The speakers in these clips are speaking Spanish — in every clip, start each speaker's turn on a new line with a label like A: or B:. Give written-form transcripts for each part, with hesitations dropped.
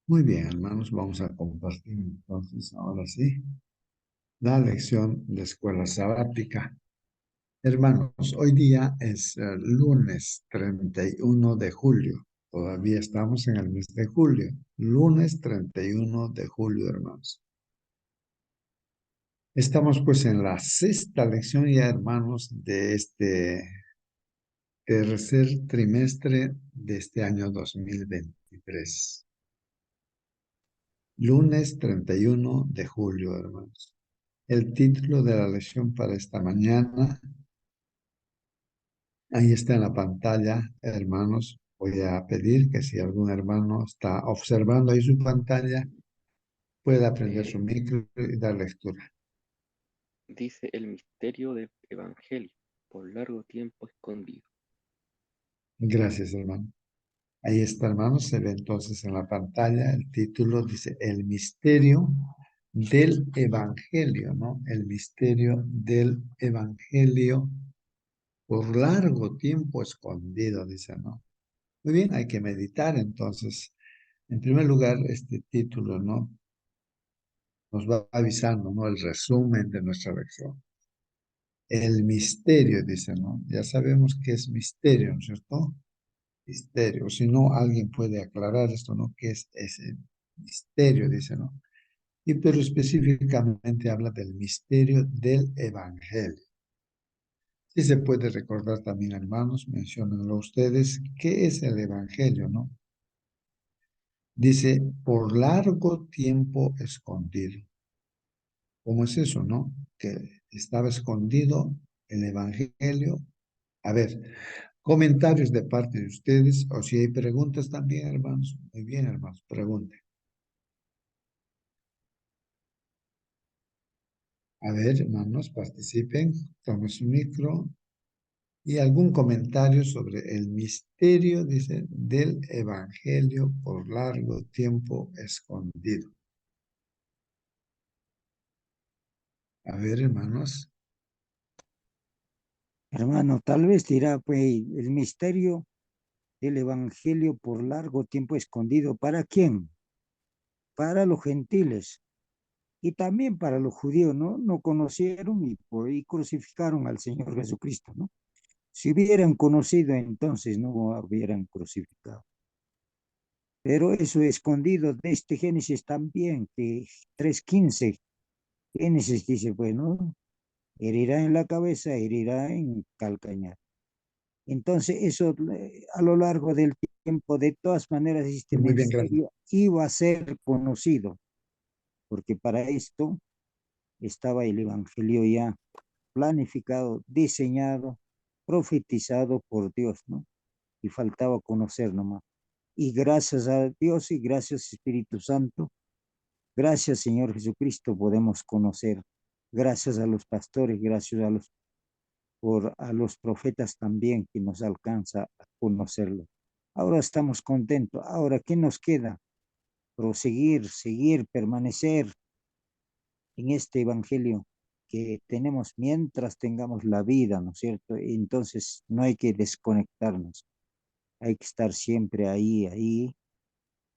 A: Muy bien, hermanos, vamos a compartir entonces, ahora sí, la lección de escuela sabática. Hermanos, hoy día es lunes 31 de julio. Todavía estamos en el mes de julio. Lunes 31 de julio, hermanos. Estamos pues en la sexta lección ya, hermanos, de este tercer trimestre de este año 2023. Lunes 31 de julio, hermanos. El título de la lección para esta mañana, ahí está en la pantalla, hermanos. Voy a pedir que si algún hermano está observando ahí su pantalla, pueda prender su micro y dar lectura.
B: Dice el misterio del Evangelio, por largo tiempo escondido.
A: Gracias, hermano. Ahí está, hermanos. Se ve entonces en la pantalla el título, dice el misterio del Evangelio, ¿no? El misterio del Evangelio por largo tiempo escondido, dice, ¿no? Muy bien, hay que meditar entonces. En primer lugar, este título, ¿no? Nos va avisando, ¿no? El resumen de nuestra lección. El misterio, dice, ¿no? Ya sabemos qué es misterio, ¿no es cierto? Misterio. Si no, alguien puede aclarar esto, ¿no? ¿Qué es ese misterio? Dice, ¿no? Y pero específicamente habla del misterio del Evangelio. Si se puede recordar también, hermanos, menciónenlo ustedes, ¿qué es el Evangelio, no? Dice, por largo tiempo escondido. ¿Cómo es eso, no? Que estaba escondido el Evangelio. A ver, comentarios de parte de ustedes, o si hay preguntas también, hermanos. Muy bien, hermanos, pregunten. A ver, hermanos, participen, tomen su micro y algún comentario sobre el misterio, dice, del Evangelio por largo tiempo escondido. A ver, hermanos.
C: Hermano, tal vez dirá, pues, el misterio del Evangelio por largo tiempo escondido. ¿Para quién? Para los gentiles y también para los judíos, ¿no? No conocieron y por ahí crucificaron al Señor Jesucristo, ¿no? Si hubieran conocido, entonces no hubieran crucificado. Pero eso escondido de este Génesis también, que 3:15, Génesis dice, bueno, herirá en la cabeza, herirá en calcañar. Entonces, eso a lo largo del tiempo, de todas maneras, este
A: Muy bien, gracias.
C: misterio iba a ser conocido, porque para esto estaba el Evangelio ya planificado, diseñado, profetizado por Dios, ¿no? Y faltaba conocer nomás. Y gracias a Dios y gracias Espíritu Santo, gracias Señor Jesucristo, podemos conocer. Gracias a los pastores, gracias a los profetas también que nos alcanza a conocerlo. Ahora estamos contentos. Ahora, ¿qué nos queda? Proseguir, seguir, permanecer en este evangelio que tenemos mientras tengamos la vida, ¿no es cierto? Entonces no hay que desconectarnos, hay que estar siempre ahí,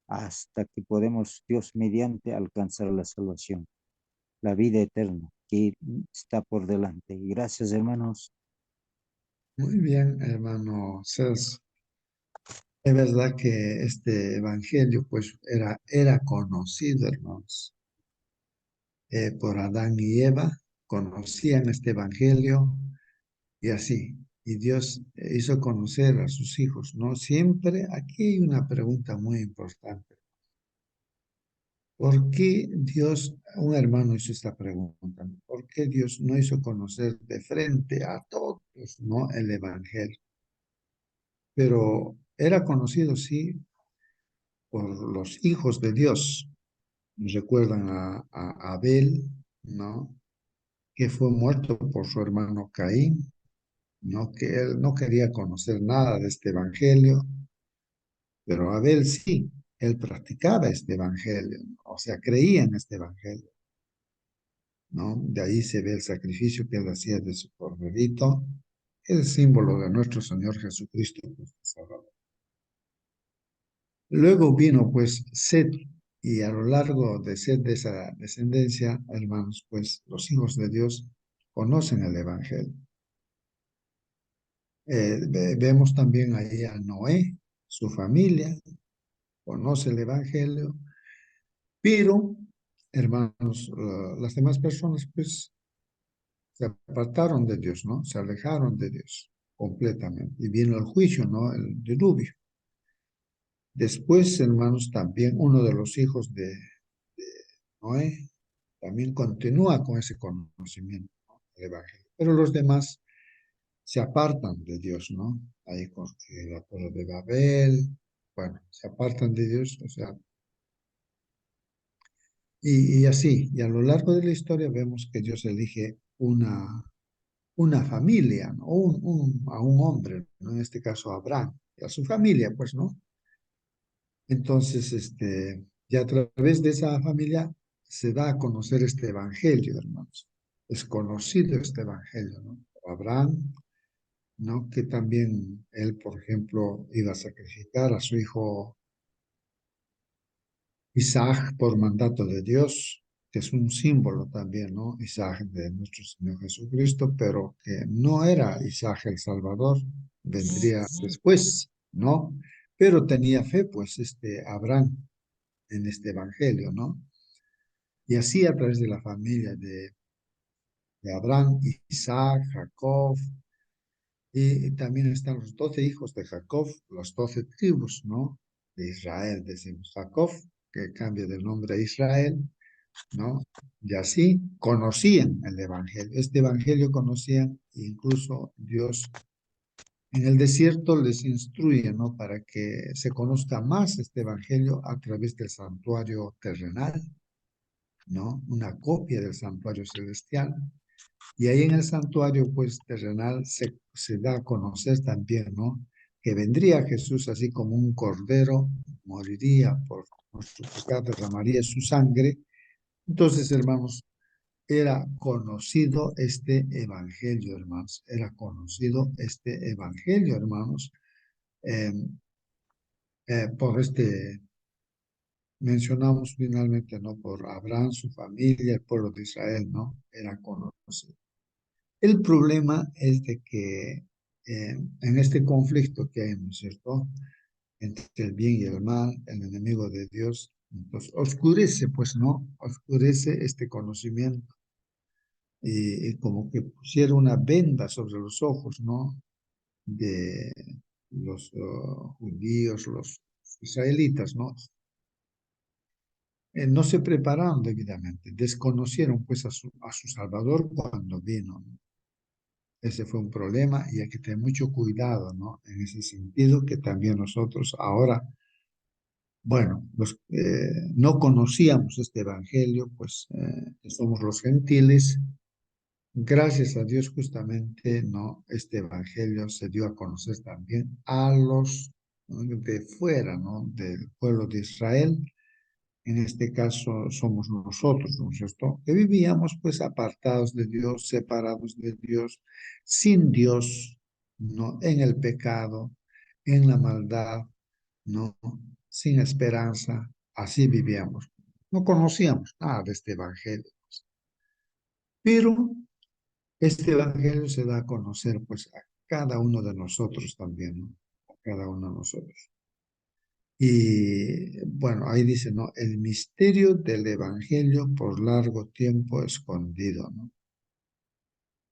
C: hasta que podemos, Dios mediante, alcanzar la salvación, la vida eterna que está por delante. Y gracias, hermanos.
A: Muy bien, hermano Celso. Es verdad que este evangelio, pues, era conocido, hermanos, por Adán y Eva, conocían este evangelio y así. Y Dios hizo conocer a sus hijos, ¿no? Siempre, aquí hay una pregunta muy importante. ¿Por qué Dios, un hermano hizo esta pregunta, ¿no? ¿Por qué Dios no hizo conocer de frente a todos, ¿no? El evangelio? Pero era conocido, sí, por los hijos de Dios. Recuerdan a Abel, ¿no? Que fue muerto por su hermano Caín, ¿no? Que él no quería conocer nada de este evangelio, pero Abel sí, él practicaba este evangelio, ¿no? O sea, creía en este evangelio, ¿no? De ahí se ve el sacrificio que él hacía de su corderito, el símbolo de nuestro Señor Jesucristo, nuestro Salvador. Luego vino pues Set. Y a lo largo de ser de esa descendencia, hermanos, pues los hijos de Dios conocen el Evangelio. Vemos también ahí a Noé, su familia, conoce el Evangelio, pero, hermanos, las demás personas, pues, se apartaron de Dios, ¿no? Se alejaron de Dios completamente. Y vino el juicio, ¿no? El diluvio. Después, hermanos, también uno de los hijos de Noé también continúa con ese conocimiento, ¿no? Del Evangelio. Pero los demás se apartan de Dios, ¿no? Ahí con la Torre de Babel, bueno, se apartan de Dios, o sea, y así, y a lo largo de la historia vemos que Dios elige una familia, ¿no? A un hombre, ¿no? En este caso a Abraham, y a su familia, pues, ¿no? Entonces, y a través de esa familia se da a conocer este evangelio, hermanos. Es conocido este evangelio, ¿no? Abraham, ¿no? Que también él, por ejemplo, iba a sacrificar a su hijo Isaac por mandato de Dios, que es un símbolo también, ¿no? Isaac de nuestro Señor Jesucristo, pero que no era Isaac el Salvador, vendría después, ¿no? Pero tenía fe, pues, Abraham en este evangelio, ¿no? Y así a través de la familia de Abraham, Isaac, Jacob, y también están los 12 hijos de Jacob, las 12 tribus, ¿no? De Israel, decimos Jacob, que cambia de nombre a Israel, ¿no? Y así conocían el Evangelio. Este Evangelio conocían, incluso Dios en el desierto les instruye, ¿no? Para que se conozca más este Evangelio a través del santuario terrenal, ¿no? Una copia del santuario celestial. Y ahí en el santuario, pues, terrenal se da a conocer también, ¿no? Que vendría Jesús así como un cordero, moriría por nuestro pecado, derramaría su sangre. Entonces, hermanos, era conocido este evangelio, hermanos. Era conocido este evangelio, hermanos, eh, por mencionamos finalmente, ¿no? Por Abraham, su familia, el pueblo de Israel, ¿no? Era conocido. El problema es de que en este conflicto que hay, ¿no es cierto?, entre el bien y el mal, el enemigo de Dios, pues oscurece, pues, ¿no? Oscurece este conocimiento y como que pusiera una venda sobre los ojos, ¿no? De los judíos, los israelitas, ¿no? No se prepararon debidamente, desconocieron pues a su Salvador cuando vino, ¿no? Ese fue un problema y hay que tener mucho cuidado, ¿no? En ese sentido que también nosotros ahora, bueno, no conocíamos este evangelio, pues que somos los gentiles. Gracias a Dios justamente, ¿no? Este evangelio se dio a conocer también a los, ¿no? De fuera, ¿no? Del pueblo de Israel. En este caso somos nosotros, ¿no es cierto? Que vivíamos pues apartados de Dios, separados de Dios, sin Dios, ¿no? En el pecado, en la maldad, ¿no? Sin esperanza, así vivíamos. No conocíamos nada de este evangelio, pero este evangelio se da a conocer pues a cada uno de nosotros también, ¿no? A cada uno de nosotros. Y bueno, ahí dice, ¿no? El misterio del Evangelio por largo tiempo escondido, ¿no?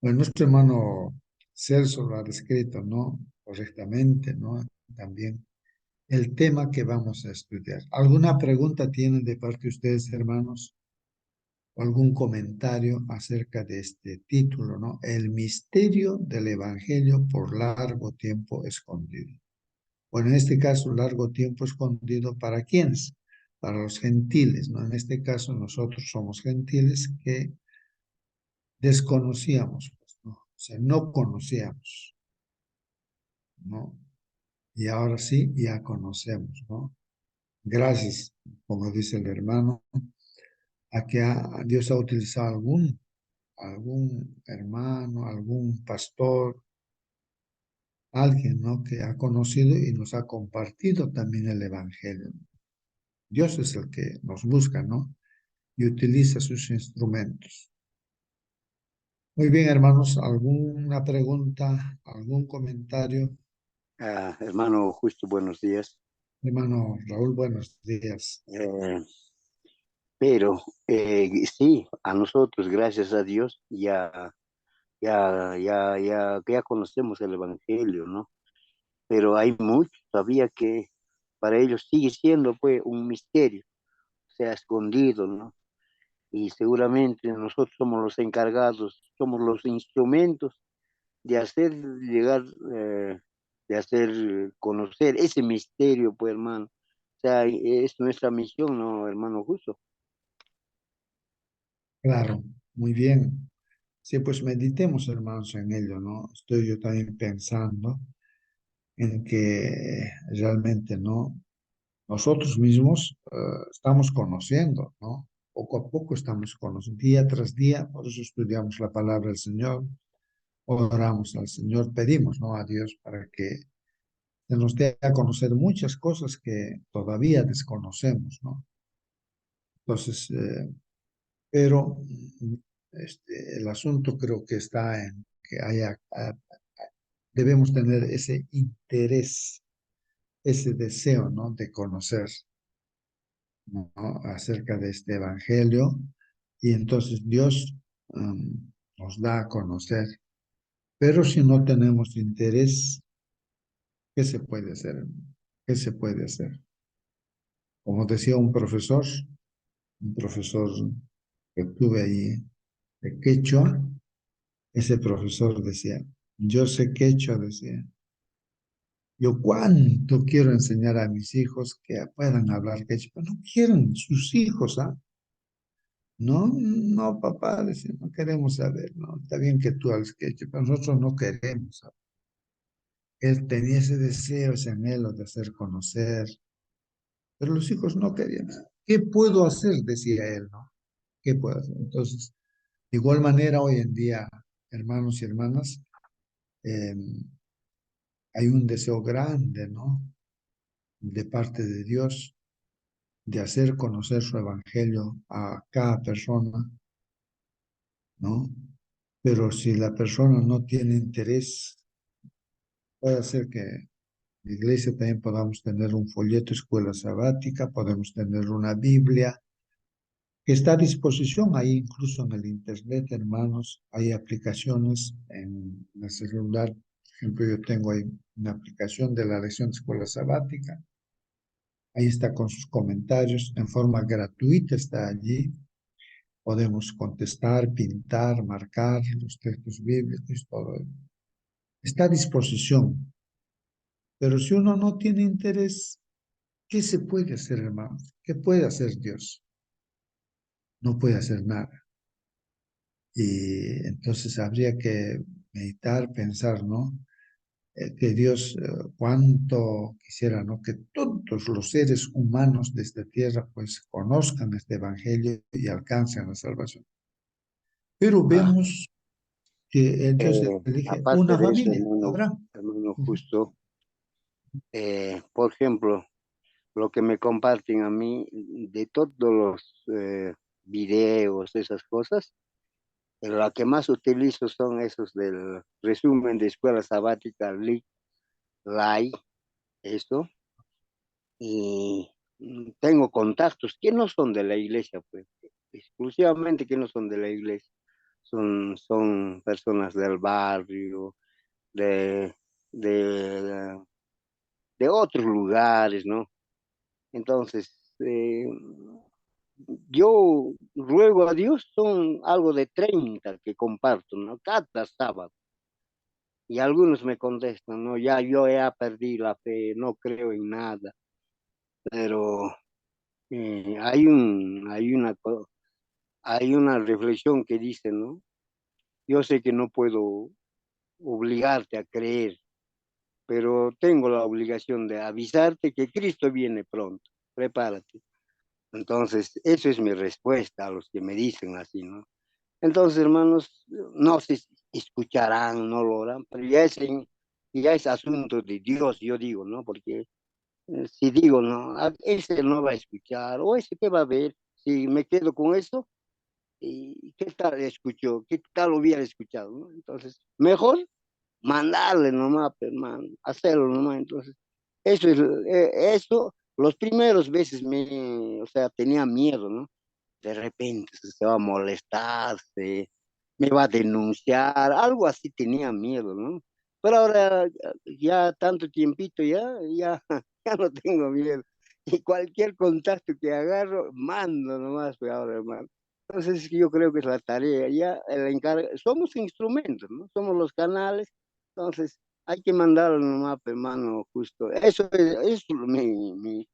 A: Bueno, nuestro hermano Celso lo ha descrito, ¿no? Correctamente, ¿no? También el tema que vamos a estudiar. ¿Alguna pregunta tienen de parte de ustedes, hermanos? ¿O algún comentario acerca de este título, ¿no? El misterio del Evangelio por largo tiempo escondido. Bueno, en este caso, largo tiempo escondido, ¿para quiénes? Para los gentiles, ¿no? En este caso, nosotros somos gentiles que desconocíamos, pues, ¿no? O sea, no conocíamos, ¿no? Y ahora sí, ya conocemos, ¿no? Gracias, como dice el hermano, a que Dios ha utilizado algún hermano, algún pastor, alguien, ¿no? Que ha conocido y nos ha compartido también el Evangelio. Dios es el que nos busca, ¿no? Y utiliza sus instrumentos. Muy bien, hermanos, ¿alguna pregunta, algún comentario?
D: Hermano Justo, buenos días.
A: Hermano Raúl, buenos días.
D: Eh, pero sí, a nosotros, gracias a Dios, ya conocemos el Evangelio, ¿no? Pero hay muchos todavía que para ellos sigue siendo pues un misterio, o sea, escondido, ¿no? Y seguramente nosotros somos los encargados, somos los instrumentos de hacer llegar, de hacer conocer ese misterio, pues, hermano. O sea, es nuestra misión, ¿no, hermano Justo?
A: Claro, muy bien. Sí, pues meditemos, hermanos, en ello, ¿no? Estoy yo también pensando en que realmente, ¿no? Nosotros mismos estamos conociendo, ¿no? Poco a poco estamos conociendo, día tras día, por eso estudiamos la palabra del Señor, oramos al Señor, pedimos, ¿no? A Dios para que se nos dé a conocer muchas cosas que todavía desconocemos, ¿no? Entonces, pero el asunto creo que está en que debemos tener ese interés, ese deseo, ¿no? De conocer, ¿no? Acerca de este evangelio y entonces Dios nos da a conocer. Pero si no tenemos interés, ¿qué se puede hacer? ¿Qué se puede hacer? Como decía un profesor que tuve ahí de quechua, ese profesor decía, yo sé quechua, decía, yo cuánto quiero enseñar a mis hijos que puedan hablar quechua, pero no quieren sus hijos, ¿ah? No, no, papá, decía, no queremos saber, no, está bien que tú hables quechua, pero nosotros no queremos saber. Él tenía ese deseo, ese anhelo de hacer conocer, pero los hijos no querían. ¿Qué puedo hacer? Decía él, ¿no? ¿Qué puedo hacer? Entonces, de igual manera, hoy en día, hermanos y hermanas, eh, hay un deseo grande, ¿no? De parte de Dios de hacer conocer su evangelio a cada persona, ¿no? Pero si la persona no tiene interés, puede ser que la iglesia también podamos tener un folleto escuela sabática, podemos tener una Biblia que está a disposición ahí incluso en el internet, hermanos. Hay aplicaciones en el celular. Por ejemplo, yo tengo ahí una aplicación de la lección de escuela sabática. Ahí está con sus comentarios, en forma gratuita está allí. Podemos contestar, pintar, marcar los textos bíblicos, todo. Está a disposición. Pero si uno no tiene interés, ¿qué se puede hacer, hermanos? ¿Qué puede hacer Dios? No puede hacer nada. Y entonces habría que meditar, pensar, ¿no? Que Dios, cuánto quisiera, ¿no? Que todos los seres humanos de esta tierra, pues, conozcan este evangelio y alcancen la salvación. Pero
D: Ah,
A: vemos que Dios elige
D: aparte
A: una
D: de eso,
A: familia, Abraham.
D: hermano
A: Ujú.
D: Justo, por ejemplo, lo que me comparten a mí de todos los videos, esas cosas, la que más utilizo son esos del resumen de escuela sabática, Lai, eso, y tengo contactos que no son de la iglesia, pues, exclusivamente que no son de la iglesia, son personas del barrio, de, de, de otros lugares, ¿no? Entonces, yo ruego a Dios, son algo de 30 que comparto, ¿no? Cada sábado. Y algunos me contestan, no, ya yo he perdido la fe, no creo en nada, pero hay una reflexión que dice, ¿no? Yo sé que no puedo obligarte a creer, pero tengo la obligación de avisarte que Cristo viene pronto, prepárate. Entonces, eso es mi respuesta a los que me dicen así, ¿no? Entonces, hermanos, no se escucharán, no lo harán, pero ya es asunto de Dios, yo digo, ¿no? Porque si digo, no, ese no va a escuchar, o ese que va a ver, si me quedo con eso, ¿y qué tal escuchó? ¿Qué tal hubiera escuchado? ¿No? Entonces, mejor mandarle nomás, pues, hermano, hacerlo nomás. Entonces, eso es, eso, los primeros veces o sea, tenía miedo, ¿no? De repente se va a molestar, me va a denunciar, algo así tenía miedo, ¿no? Pero ahora ya tanto tiempito ya, ya no tengo miedo. Y cualquier contacto que agarro, mando nomás, pues ahora, hermano. Entonces yo creo que es la tarea, ya el somos instrumentos, ¿no? Somos los canales, entonces hay que mandarlo nomás, pues, hermano, justo. Eso es mi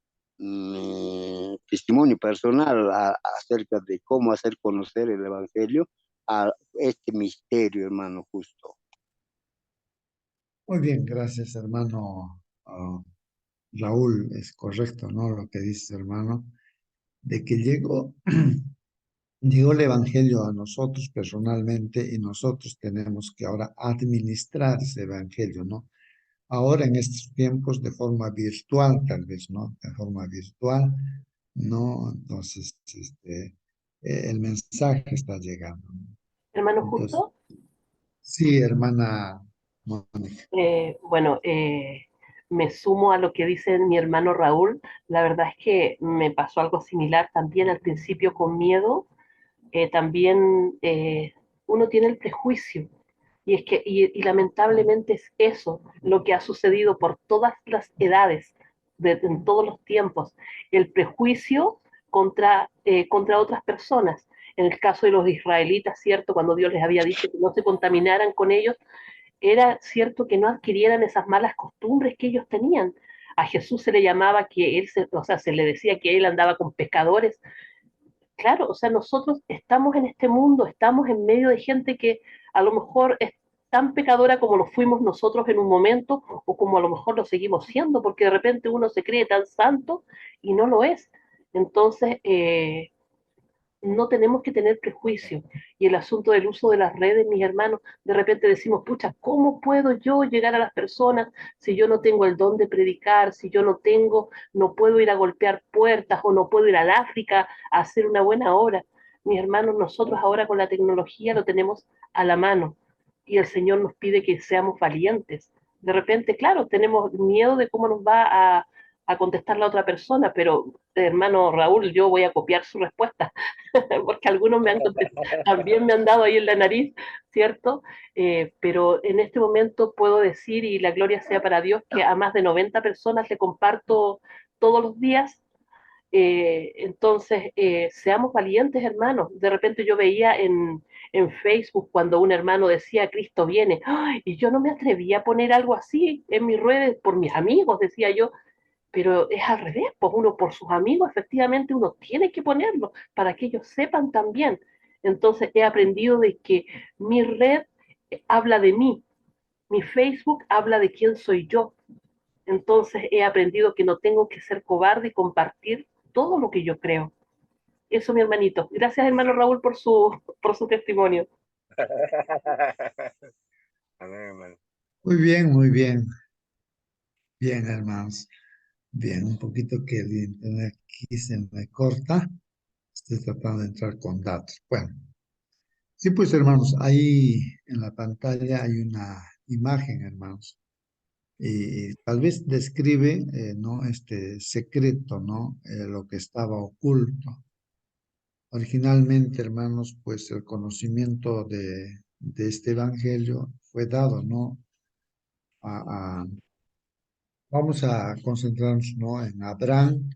D: testimonio personal acerca de cómo hacer conocer el Evangelio a este misterio, hermano, justo.
A: Muy bien, gracias, hermano. Raúl, es correcto, ¿no? Lo que dice, hermano, de que llegó el Evangelio a nosotros personalmente y nosotros tenemos que ahora administrar ese Evangelio, ¿no? Ahora en estos tiempos de forma virtual, tal vez, ¿no? De forma virtual, ¿no? Entonces, el mensaje está llegando, ¿no?
E: Hermano
A: Entonces,
E: Justo,
A: sí, hermana Mónica.
E: bueno, me sumo a lo que dice mi hermano Raúl. La verdad es que me pasó algo similar también al principio con miedo. También uno tiene el prejuicio. Y es que, y lamentablemente es eso lo que ha sucedido por todas las edades, en todos los tiempos, el prejuicio contra otras personas. En el caso de los israelitas, ¿cierto? Cuando Dios les había dicho que no se contaminaran con ellos, era cierto que no adquirieran esas malas costumbres que ellos tenían. A Jesús se le llamaba que él, o sea, se le decía que él andaba con pescadores. Claro, o sea, nosotros estamos en este mundo, estamos en medio de gente que a lo mejor es tan pecadora como lo fuimos nosotros en un momento o como a lo mejor lo seguimos siendo, porque de repente uno se cree tan santo y no lo es. Entonces, no tenemos que tener prejuicio. Y el asunto del uso de las redes, mis hermanos, de repente decimos, pucha, ¿cómo puedo yo llegar a las personas si yo no tengo el don de predicar, si yo no tengo, no puedo ir a golpear puertas o no puedo ir al África a hacer una buena obra? Mis hermanos, nosotros ahora con la tecnología lo tenemos a la mano y el Señor nos pide que seamos valientes. De repente, claro, tenemos miedo de cómo nos va a contestar la otra persona, pero hermano Raúl, yo voy a copiar su respuesta porque algunos también me han dado ahí en la nariz, ¿cierto? Pero en este momento puedo decir, y la gloria sea para Dios, que a más de 90 personas le comparto todos los días. Entonces, seamos valientes, hermanos. De repente yo veía en Facebook cuando un hermano decía, Cristo viene, ¡ay! Y yo no me atrevía a poner algo así en mis redes por mis amigos, decía yo, pero es al revés, pues uno por sus amigos, efectivamente uno tiene que ponerlo para que ellos sepan también. Entonces he aprendido de que mi red habla de mí, mi Facebook habla de quién soy yo. Entonces he aprendido que no tengo que ser cobarde y compartir todo lo que yo creo. Eso, mi hermanito. Gracias, hermano Raúl, por su testimonio.
D: Amén, hermano.
A: Muy bien, muy bien. Bien, hermanos. Bien, un poquito que el internet aquí se me corta. Estoy tratando de entrar con datos. Bueno, sí, pues hermanos, ahí en la pantalla hay una imagen, hermanos. Y tal vez describe, ¿no? Este secreto, ¿no? Lo que estaba oculto. Originalmente, hermanos, pues el conocimiento de este evangelio fue dado, ¿no? A, a- vamos a concentrarnos, ¿no? En Abraham,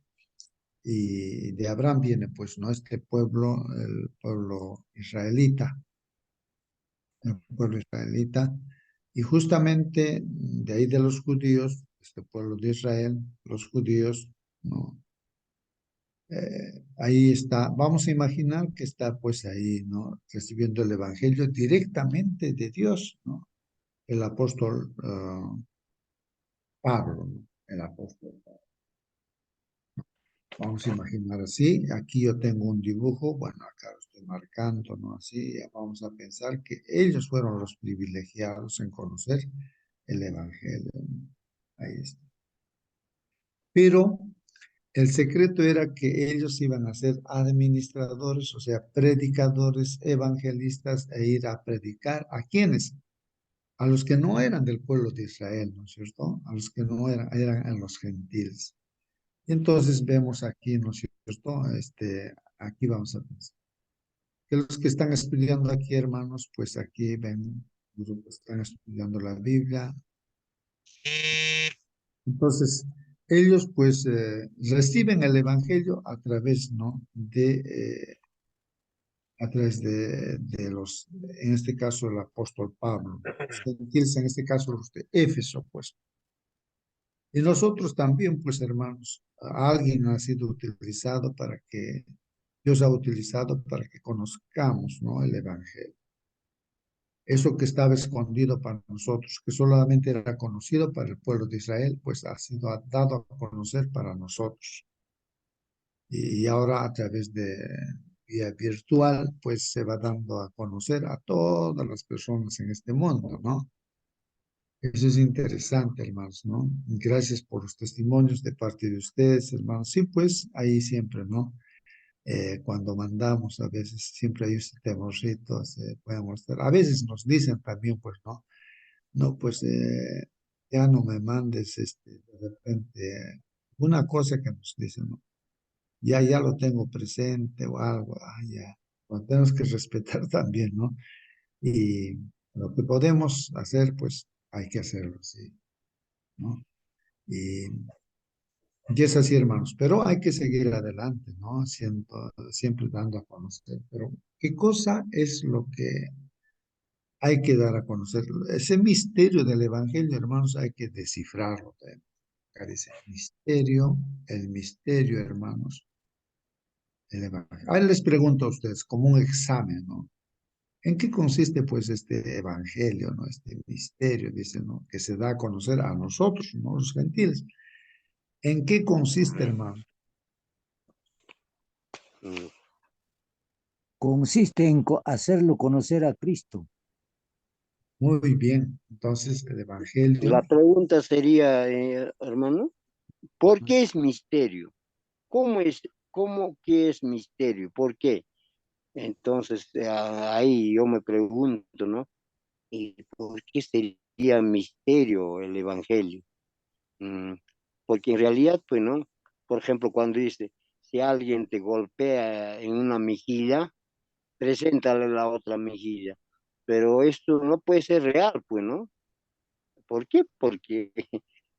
A: y de Abraham viene, pues, ¿no? Este pueblo, el pueblo israelita, el pueblo israelita, y justamente de ahí de los judíos, este pueblo de Israel, los judíos, ¿no? Ahí está, vamos a imaginar que está pues ahí, ¿no? Recibiendo el Evangelio directamente de Dios, ¿no? El apóstol Pablo, ¿no? El apóstol Pablo. Vamos a imaginar así, aquí yo tengo un dibujo, bueno, acá lo estoy marcando, ¿no? Así, vamos a pensar que ellos fueron los privilegiados en conocer el Evangelio, ¿no? Ahí está. Pero el secreto era que ellos iban a ser administradores, o sea, predicadores, evangelistas, e ir a predicar. ¿A quiénes? A los que no eran del pueblo de Israel, ¿no es cierto? A los que no eran a los gentiles. Y entonces vemos aquí, ¿no es cierto? Aquí vamos a pensar. Que los que están estudiando aquí, hermanos, pues aquí ven, los que están estudiando la Biblia. Entonces, ellos pues reciben el Evangelio a través, ¿no? A través de los, en este caso el apóstol Pablo, los gentiles, en este caso los de Éfeso, pues. Y nosotros también, pues hermanos, alguien ha sido utilizado para que, Dios ha utilizado para que conozcamos, ¿no? El Evangelio. Eso que estaba escondido para nosotros, que solamente era conocido para el pueblo de Israel, pues ha sido dado a conocer para nosotros. Y ahora a través de vía virtual, pues se va dando a conocer a todas las personas en este mundo, ¿no? Eso es interesante, hermanos, ¿no? Gracias por los testimonios de parte de ustedes, hermanos. Sí, pues ahí siempre, ¿no? Cuando mandamos, a veces siempre hay este temorcito, se puede mostrar. A veces nos dicen también, pues, ¿no? No, pues ya no me mandes, de repente, una cosa que nos dicen, ¿no? Ya lo tengo presente o algo, ya. Bueno, tenemos que respetar también, ¿no? Y lo que podemos hacer, pues hay que hacerlo, sí, ¿no? Y, y es así, hermanos, pero hay que seguir adelante, ¿no? Siempre dando a conocer. Pero, ¿qué cosa es lo que hay que dar a conocer? Ese misterio del Evangelio, hermanos, hay que descifrarlo. Acá dice, el misterio, hermanos, el Evangelio. Ahora les pregunto a ustedes, como un examen, ¿no? ¿En qué consiste, pues, este Evangelio, ¿no? Este misterio, dice, ¿no? Que se da a conocer a nosotros, ¿no? Los gentiles. ¿En qué consiste, hermano?
D: Mm.
C: Consiste en hacerlo conocer a Cristo.
A: Muy bien. Entonces, el Evangelio.
D: La pregunta sería, hermano, ¿por qué es misterio? ¿Qué es misterio? ¿Por qué? Entonces, ahí yo me pregunto, ¿no? ¿Y por qué sería misterio el Evangelio? Mm, Porque en realidad, pues, ¿no? Por ejemplo, cuando dice, si alguien te golpea en una mejilla, preséntale la otra mejilla. Pero esto no puede ser real, pues, ¿no? ¿Por qué? Porque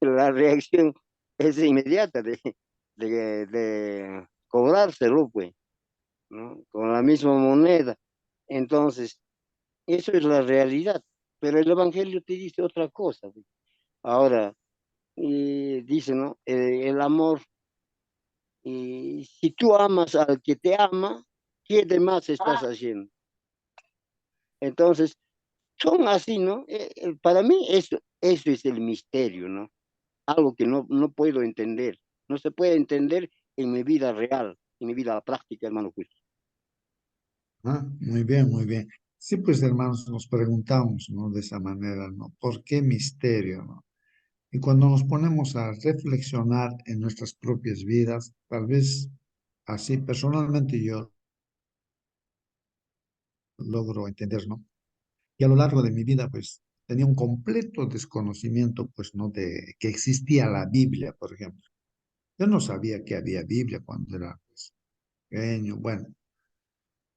D: la reacción es inmediata de cobrárselo, pues, ¿no? Con la misma moneda. Entonces, eso es la realidad. Pero el Evangelio te dice otra cosa, pues. Ahora, dice, ¿no? El amor, si tú amas al que te ama, ¿qué demás estás haciendo? Entonces, son así, ¿no? Para mí eso es el misterio, ¿no? Algo que no puedo entender. No se puede entender en mi vida real, en mi vida práctica, hermano Julio.
A: Muy bien, muy bien. Sí, pues, hermanos, nos preguntamos, ¿no? De esa manera, ¿no? ¿Por qué misterio, no? Y cuando nos ponemos a reflexionar en nuestras propias vidas, tal vez así personalmente yo logro entender, ¿no? Y a lo largo de mi vida, pues, tenía un completo desconocimiento, pues, ¿no? De que existía la Biblia, por ejemplo. Yo no sabía que había Biblia cuando era, pues, pequeño. Bueno,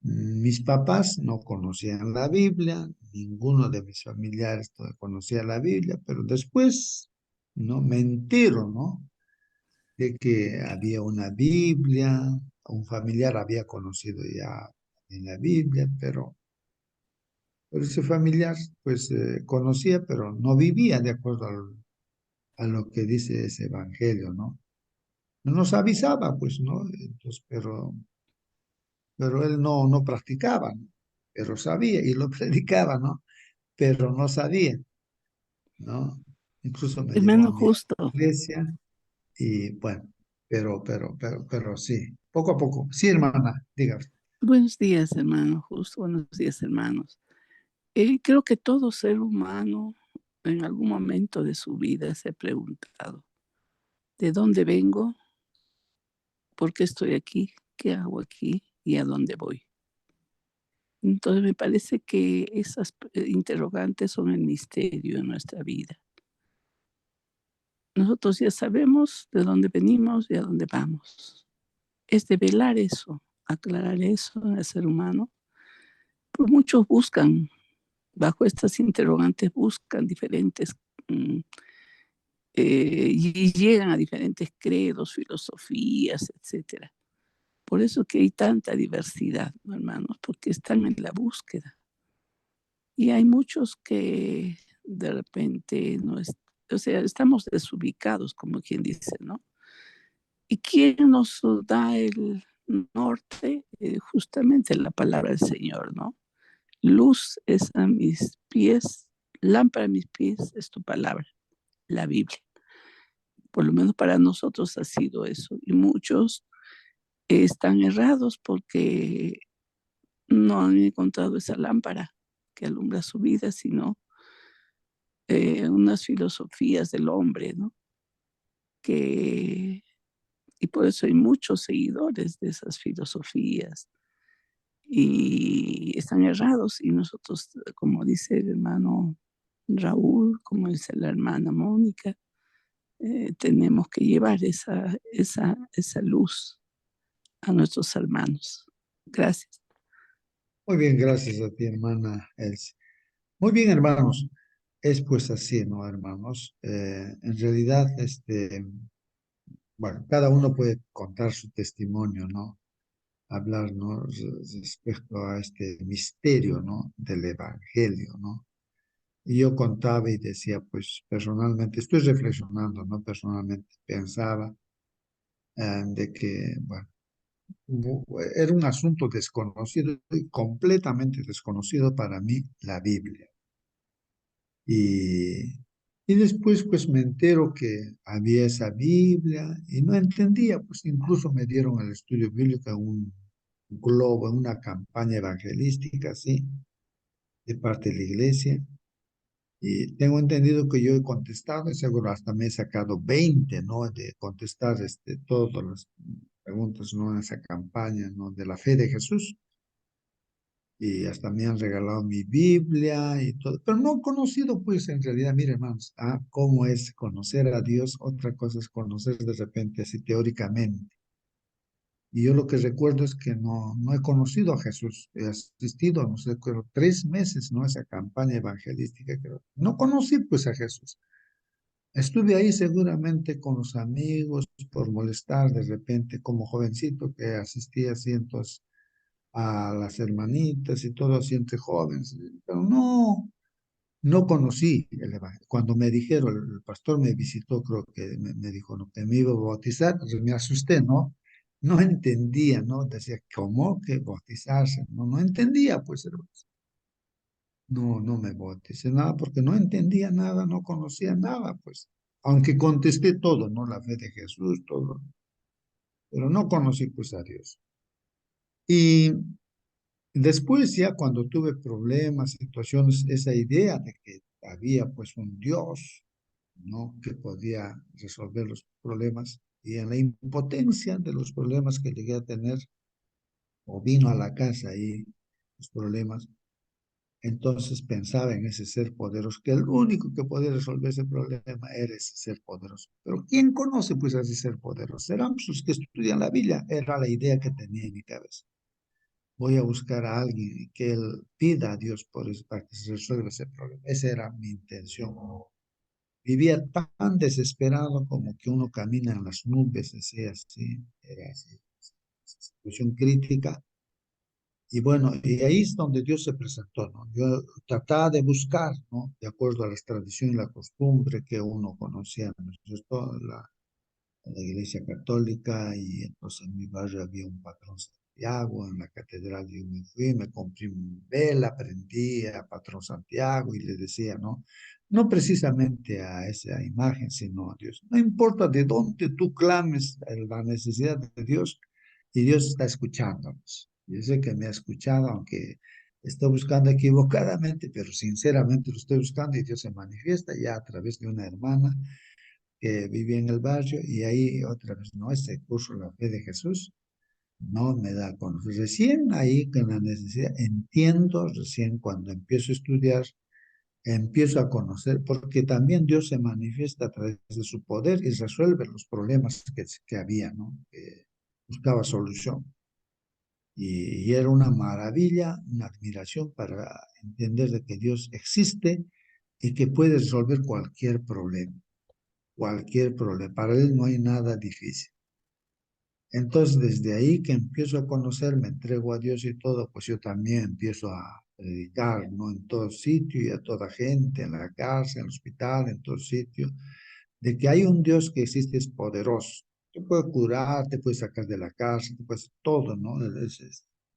A: mis papás no conocían la Biblia, ninguno de mis familiares conocía la Biblia, pero después, ¿no? Me entero, ¿no? De que había una Biblia, un familiar había conocido ya en la Biblia, pero ese familiar pues conocía, pero no vivía de acuerdo a lo que dice ese evangelio, ¿no? Nos avisaba, pues, ¿no? Entonces, pero él no practicaba, ¿no? Pero sabía y lo predicaba, ¿no? Pero no sabía, ¿no? Incluso me llevó a
F: Hermano
A: mi
F: Justo,
A: iglesia y bueno, pero sí, poco a poco. Sí, hermana, dígame.
F: buenos días, hermano Justo, buenos días, hermanos. Creo que todo ser humano en algún momento de su vida se ha preguntado, ¿De dónde vengo? ¿Por qué estoy aquí? ¿Qué hago aquí? ¿Y a dónde voy? Entonces me parece que esas interrogantes son el misterio de nuestra vida. Nosotros ya sabemos de dónde venimos y a dónde vamos. Es develar eso, aclarar eso en el ser humano. Pues muchos buscan, bajo estas interrogantes, buscan diferentes y llegan a diferentes credos, filosofías, etcétera. Por eso que hay tanta diversidad, ¿no, hermanos? Porque están en la búsqueda. Y hay muchos que de repente no es, o sea, estamos desubicados, como quien dice, ¿no? ¿Y quién nos da el norte? Justamente la palabra del Señor, ¿no? Luz es a mis pies, lámpara a mis pies es tu palabra, la Biblia. Por lo menos para nosotros ha sido eso. Y muchos están errados porque no han encontrado esa lámpara que alumbra su vida, sino unas filosofías del hombre, ¿no? Que, y por eso hay muchos seguidores de esas filosofías y están errados. Y nosotros, como dice el hermano Raúl, como dice la hermana Mónica, tenemos que llevar esa luz a nuestros hermanos. Gracias.
A: Muy bien, gracias a ti, hermana Elsie. Muy bien, hermanos. Es pues así, ¿no, hermanos? En realidad, bueno, cada uno puede contar su testimonio, ¿no? Hablar, ¿no? Respecto a este misterio, ¿no? Del Evangelio, ¿no? Y yo contaba y decía, pues personalmente, estoy reflexionando, ¿no? Personalmente pensaba de que, bueno, era un asunto desconocido y completamente desconocido para mí, la Biblia. Y, y después pues me entero que había esa Biblia y no entendía, pues incluso me dieron el estudio bíblico en un globo, en una campaña evangelística, ¿sí? De parte de la iglesia. Y tengo entendido que yo he contestado, y seguro hasta me he sacado 20, ¿no? De contestar todas las preguntas, ¿no? En esa campaña, ¿no? De la fe de Jesús. Y hasta me han regalado mi Biblia y todo, pero no he conocido, pues en realidad, mire hermanos, cómo es conocer a Dios, otra cosa es conocer de repente así teóricamente. Y yo lo que recuerdo es que no he conocido a Jesús, he asistido, no sé, creo 3 meses, ¿no? Esa campaña evangelística, creo. No conocí pues a Jesús. Estuve ahí seguramente con los amigos por molestar de repente como jovencito que asistía así, entonces a las hermanitas y todo así entre jóvenes, pero no conocí el Evangelio. Cuando me dijeron, el pastor me visitó, creo que me dijo, ¿no? Que me iba a bautizar, pues me asusté, ¿no? No entendía, ¿no? Decía, ¿cómo que bautizarse? No entendía, pues, hermanos. No me bauticé nada porque no entendía nada, no conocía nada, pues. Aunque contesté todo, ¿no? La fe de Jesús, todo, pero no conocí, pues, a Dios. Y después ya cuando tuve problemas, situaciones, esa idea de que había pues un Dios, ¿no? Que podía resolver los problemas y en la impotencia de los problemas que llegué a tener o vino a la casa y los problemas, entonces pensaba en ese ser poderoso, que el único que podía resolver ese problema era ese ser poderoso. Pero ¿quién conoce pues a ese ser poderoso? Serán pues, los que estudian la Biblia, era la idea que tenía en mi cabeza. Voy a buscar a alguien y que él pida a Dios por eso, para que se resuelva ese problema. Esa era mi intención. Vivía tan desesperado como que uno camina en las nubes, así, era así, situación crítica. Y bueno, y ahí es donde Dios se presentó, ¿no? Yo trataba de buscar, ¿no? De acuerdo a las tradiciones y la costumbre que uno conocía, ¿no? Entonces, la iglesia católica y entonces en mi barrio había un patrón Santiago, en la catedral yo me fui, me compré un vela, aprendí a patrón Santiago y le decía, ¿no? No precisamente a esa imagen, sino a Dios. No importa de dónde tú clames la necesidad de Dios y Dios está escuchándonos. Yo sé que me ha escuchado, aunque estoy buscando equivocadamente, pero sinceramente lo estoy buscando y Dios se manifiesta ya a través de una hermana que vivía en el barrio y ahí otra vez, no, este curso, la fe de Jesús, no me da a conocer. Recién ahí con la necesidad, entiendo, recién cuando empiezo a estudiar, empiezo a conocer, porque también Dios se manifiesta a través de su poder y resuelve los problemas que había, ¿no? Que buscaba solución. Y era una maravilla, una admiración para entender de que Dios existe y que puede resolver cualquier problema, cualquier problema. Para Él no hay nada difícil. Entonces, desde ahí que empiezo a conocer, me entrego a Dios y todo, pues yo también empiezo a predicar, ¿no? En todo sitio y a toda gente, en la casa, en el hospital, en todo sitio, de que hay un Dios que existe, es poderoso. Te puede curar, te puede sacar de la cárcel, te puede hacer todo, ¿no?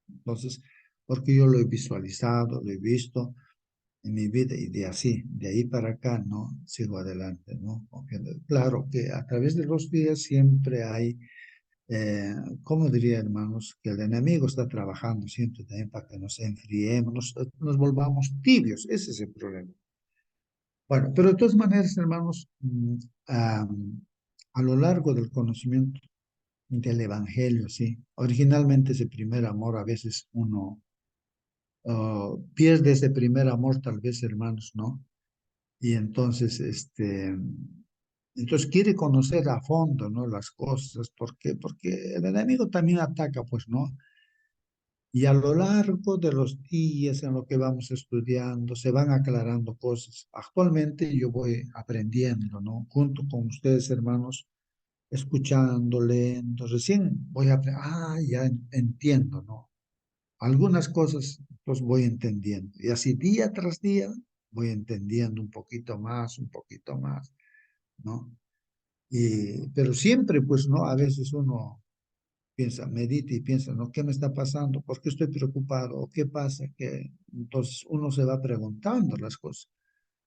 A: Entonces, porque yo lo he visualizado, lo he visto en mi vida y de así, de ahí para acá, ¿no? Sigo adelante, ¿no? Claro que a través de los días siempre hay ¿cómo diría, hermanos? Que el enemigo está trabajando siempre también para que nos enfriemos, nos volvamos tibios. Ese es el problema. Bueno, pero de todas maneras, hermanos, a lo largo del conocimiento del Evangelio, sí, originalmente ese primer amor, a veces uno pierde ese primer amor, tal vez, hermanos, ¿no? Y entonces, entonces quiere conocer a fondo, ¿no? Las cosas. ¿Por qué? Porque el enemigo también ataca, pues, ¿no? Y a lo largo de los días en lo que vamos estudiando, se van aclarando cosas. Actualmente yo voy aprendiendo, ¿no? Junto con ustedes, hermanos, escuchando, leyendo. Recién voy a aprender, ya entiendo, ¿no? Algunas cosas, pues voy entendiendo. Y así día tras día voy entendiendo un poquito más, ¿no? Pero siempre, pues, ¿no? A veces uno piensa, medita y piensa, ¿no? ¿Qué me está pasando? ¿Por qué estoy preocupado? ¿Qué pasa? Entonces uno se va preguntando las cosas,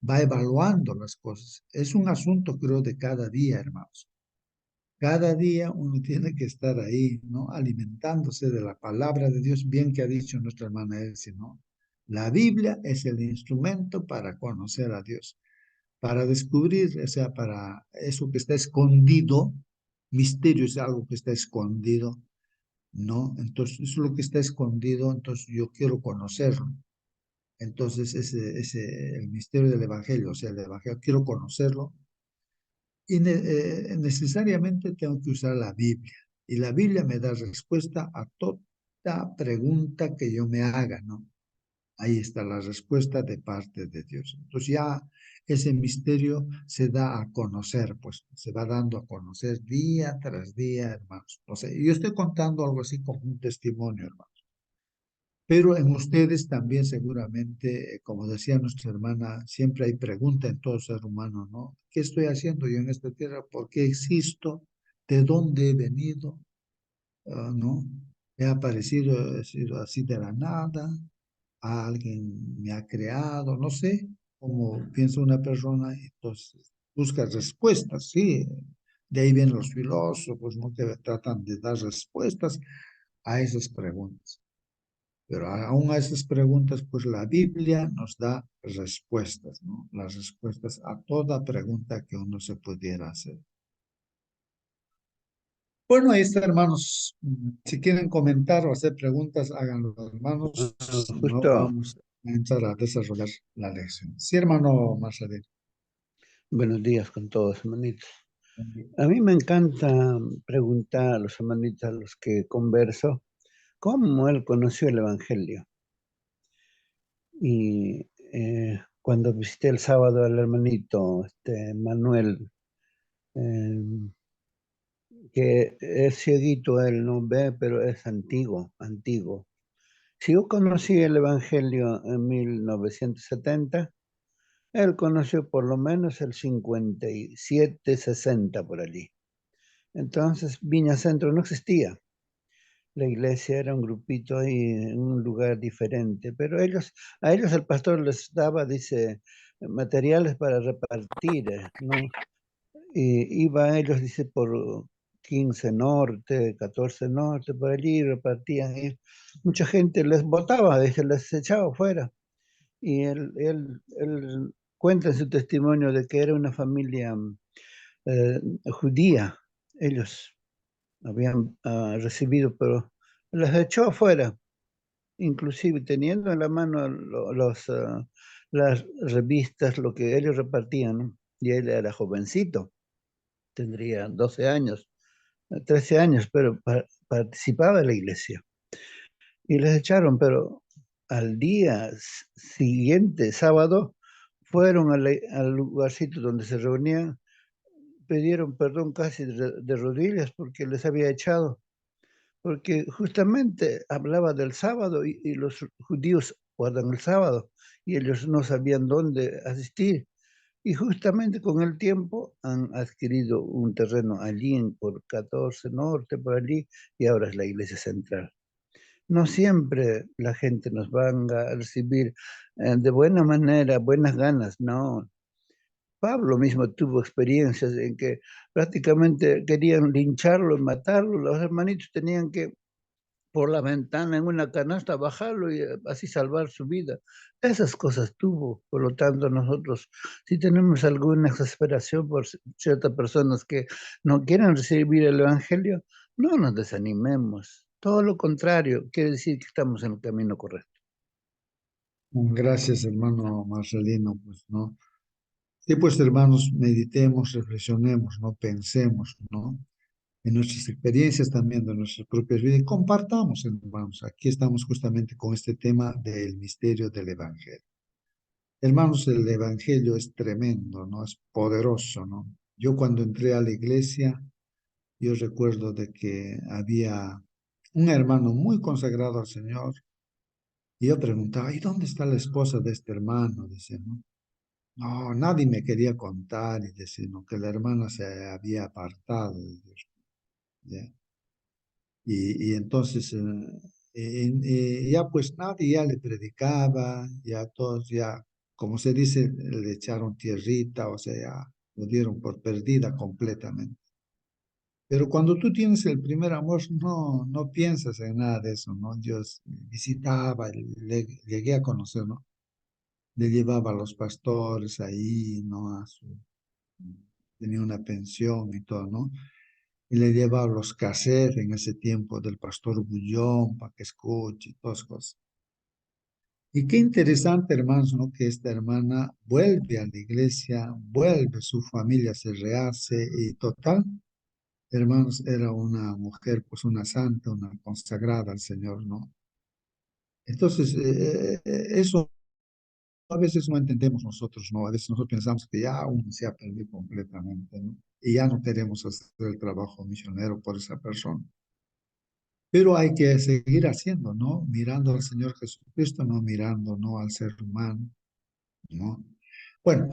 A: va evaluando las cosas. Es un asunto, creo, de cada día, hermanos. Cada día uno tiene que estar ahí, ¿no? Alimentándose de la palabra de Dios, bien que ha dicho nuestra hermana Elsie, ¿no? La Biblia es el instrumento para conocer a Dios, para descubrir, o sea, para eso que está escondido. Misterio es algo que está escondido, ¿no? Entonces, eso es lo que está escondido, entonces yo quiero conocerlo. Entonces, el misterio del Evangelio, o sea, el Evangelio, quiero conocerlo y necesariamente tengo que usar la Biblia. Y la Biblia me da respuesta a toda pregunta que yo me haga, ¿no? Ahí está la respuesta de parte de Dios. Entonces ya ese misterio se da a conocer, pues se va dando a conocer día tras día, hermanos. O sea, yo estoy contando algo así como un testimonio, hermanos. Pero en ustedes también seguramente, como decía nuestra hermana, siempre hay pregunta en todo ser humano, ¿no? ¿Qué estoy haciendo yo en esta tierra? ¿Por qué existo? ¿De dónde he venido? ¿No? He aparecido, he sido así de la nada, alguien me ha creado, no sé cómo piensa una persona, entonces busca respuestas, sí. De ahí vienen los filósofos, ¿no? Que tratan de dar respuestas a esas preguntas. Pero aún a esas preguntas, pues la Biblia nos da respuestas, ¿no? Las respuestas a toda pregunta que uno se pudiera hacer. Bueno, ahí está, hermanos. Si quieren comentar o hacer preguntas, háganlo, hermanos. Si no,
G: Justo,
A: vamos a empezar a desarrollar la lección. Sí, hermano Marcelo.
G: buenos días con todos, hermanitos. A mí me encanta preguntar a los hermanitos a los que converso cómo él conoció el Evangelio. Y cuando visité el sábado al hermanito Manuel, eh, que es cieguito, él no ve, pero es antiguo, antiguo. Si yo conocí el Evangelio en 1970, él conoció por lo menos el 57, 60 por allí. Entonces Viña Centro no existía. La iglesia era un grupito ahí en un lugar diferente, pero a ellos el pastor les daba, dice, materiales para repartir, ¿no? Y iba ellos, dice, por 15 Norte, 14 Norte, por allí repartían. Y mucha gente les botaba, dice, les echaba fuera. Y él cuenta en su testimonio de que era una familia judía. Ellos habían recibido, pero los echó afuera, inclusive teniendo en la mano las revistas, lo que ellos repartían, ¿no? Y él era jovencito, tendría 12 años, 13 años, pero participaba en la iglesia. Y les echaron, pero al día siguiente, sábado, fueron al lugarcito donde se reunían, pidieron perdón casi de rodillas porque les había echado, porque justamente hablaba del sábado y los judíos guardan el sábado y ellos no sabían dónde asistir. Y justamente con el tiempo han adquirido un terreno allí por 14 Norte, por allí, y ahora es la iglesia central. No siempre la gente nos va a recibir de buena manera, buenas ganas, no. Pablo mismo tuvo experiencias en que prácticamente querían lincharlo, matarlo, los hermanitos tenían que por la ventana en una canasta bajarlo y así salvar su vida. Esas cosas tuvo, por lo tanto nosotros si tenemos alguna exasperación por ciertas personas que no quieren recibir el Evangelio, no nos desanimemos. Todo lo contrario, quiere decir que estamos en el camino correcto.
A: Gracias, hermano Marcelino, pues, ¿no? Sí, pues, hermanos, meditemos, reflexionemos, ¿no? Pensemos, ¿no? En nuestras experiencias también, de nuestras propias vidas, y compartamos, hermanos. Aquí estamos justamente con este tema del misterio del Evangelio. Hermanos, el Evangelio es tremendo, ¿no? Es poderoso, ¿no? Yo cuando entré a la iglesia, yo recuerdo de que había un hermano muy consagrado al Señor, y yo preguntaba, ¿y dónde está la esposa de este hermano? Dice, ¿no? No, nadie me quería contar, y decir, ¿no? Que la hermana se había apartado de Dios, ¿ya? Y entonces, ya pues nadie ya le predicaba, ya todos ya, como se dice, le echaron tierrita, o sea, ya lo dieron por perdida completamente. Pero cuando tú tienes el primer amor, no piensas en nada de eso, ¿no? Yo visitaba, llegué a conocer, ¿no? Le llevaba a los pastores ahí, ¿no? Tenía una pensión y todo, ¿no? Y le llevaba los cassettes en ese tiempo del pastor Bullón para que escuche y todas cosas. Y qué interesante, hermanos, ¿no? Que esta hermana vuelve a la iglesia, vuelve su familia a rehace y total, hermanos, era una mujer, pues una santa, una consagrada al Señor, ¿no? Entonces, eso a veces no entendemos nosotros, ¿no? A veces nosotros pensamos que ya uno se ha perdido completamente, ¿no? Y ya no queremos hacer el trabajo misionero por esa persona. Pero hay que seguir haciendo, ¿no? Mirando al Señor Jesucristo, no mirando, ¿no? Al ser humano, ¿no? Bueno,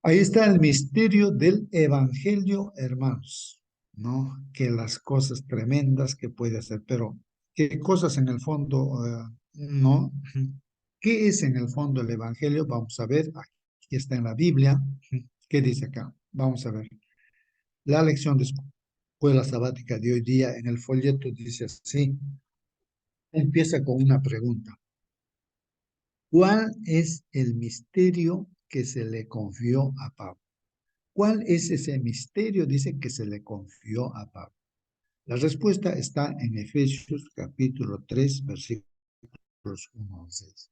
A: ahí está el misterio del Evangelio, hermanos, ¿no? Que las cosas tremendas que puede hacer, pero ¿qué cosas en el fondo, no? ¿Qué es en el fondo el Evangelio? Vamos a ver, aquí está en la Biblia. ¿Qué dice acá? Vamos a ver. La lección de escuela sabática de hoy día en el folleto dice así. Empieza con una pregunta. ¿Cuál es el misterio que se le confió a Pablo? ¿Cuál es ese misterio? Dice que se le confió a Pablo. La respuesta está en Efesios capítulo 3, versículos 1 al 6.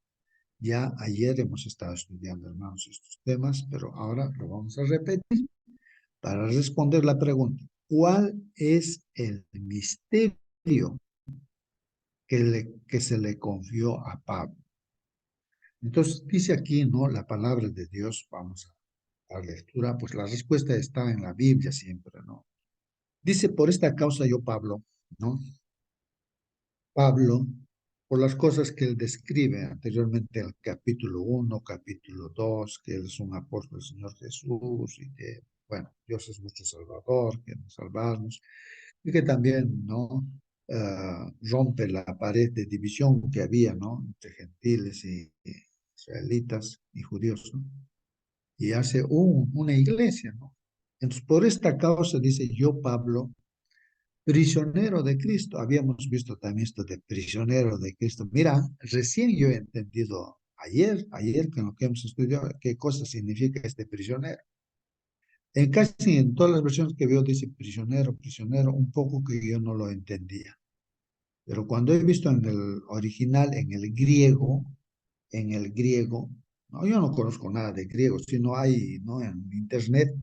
A: Ya ayer hemos estado estudiando, hermanos, estos temas, pero ahora lo vamos a repetir para responder la pregunta. ¿Cuál es el misterio que se le confió a Pablo? Entonces dice aquí, ¿no? La palabra de Dios, vamos a la lectura, pues la respuesta está en la Biblia siempre, ¿no? Dice, por esta causa yo, Pablo, ¿no? Pablo, por las cosas que él describe anteriormente en el capítulo 1, capítulo 2, que él es un apóstol del Señor Jesús y que, bueno, Dios es nuestro Salvador, que nos salvamos, y que también, ¿no? Rompe la pared de división que había, ¿no? Entre gentiles y israelitas y judíos, ¿no? Y hace una iglesia, ¿no? Entonces, por esta causa, dice yo, Pablo, prisionero de Cristo. Habíamos visto también esto de prisionero de Cristo. Mira, recién yo he entendido ayer con lo que hemos estudiado, qué cosa significa este prisionero. Casi en todas las versiones que veo dice prisionero, prisionero, un poco que yo no lo entendía. Pero cuando he visto en el original, en el griego, no, yo no conozco nada de griego, sino hay, ¿no? En internet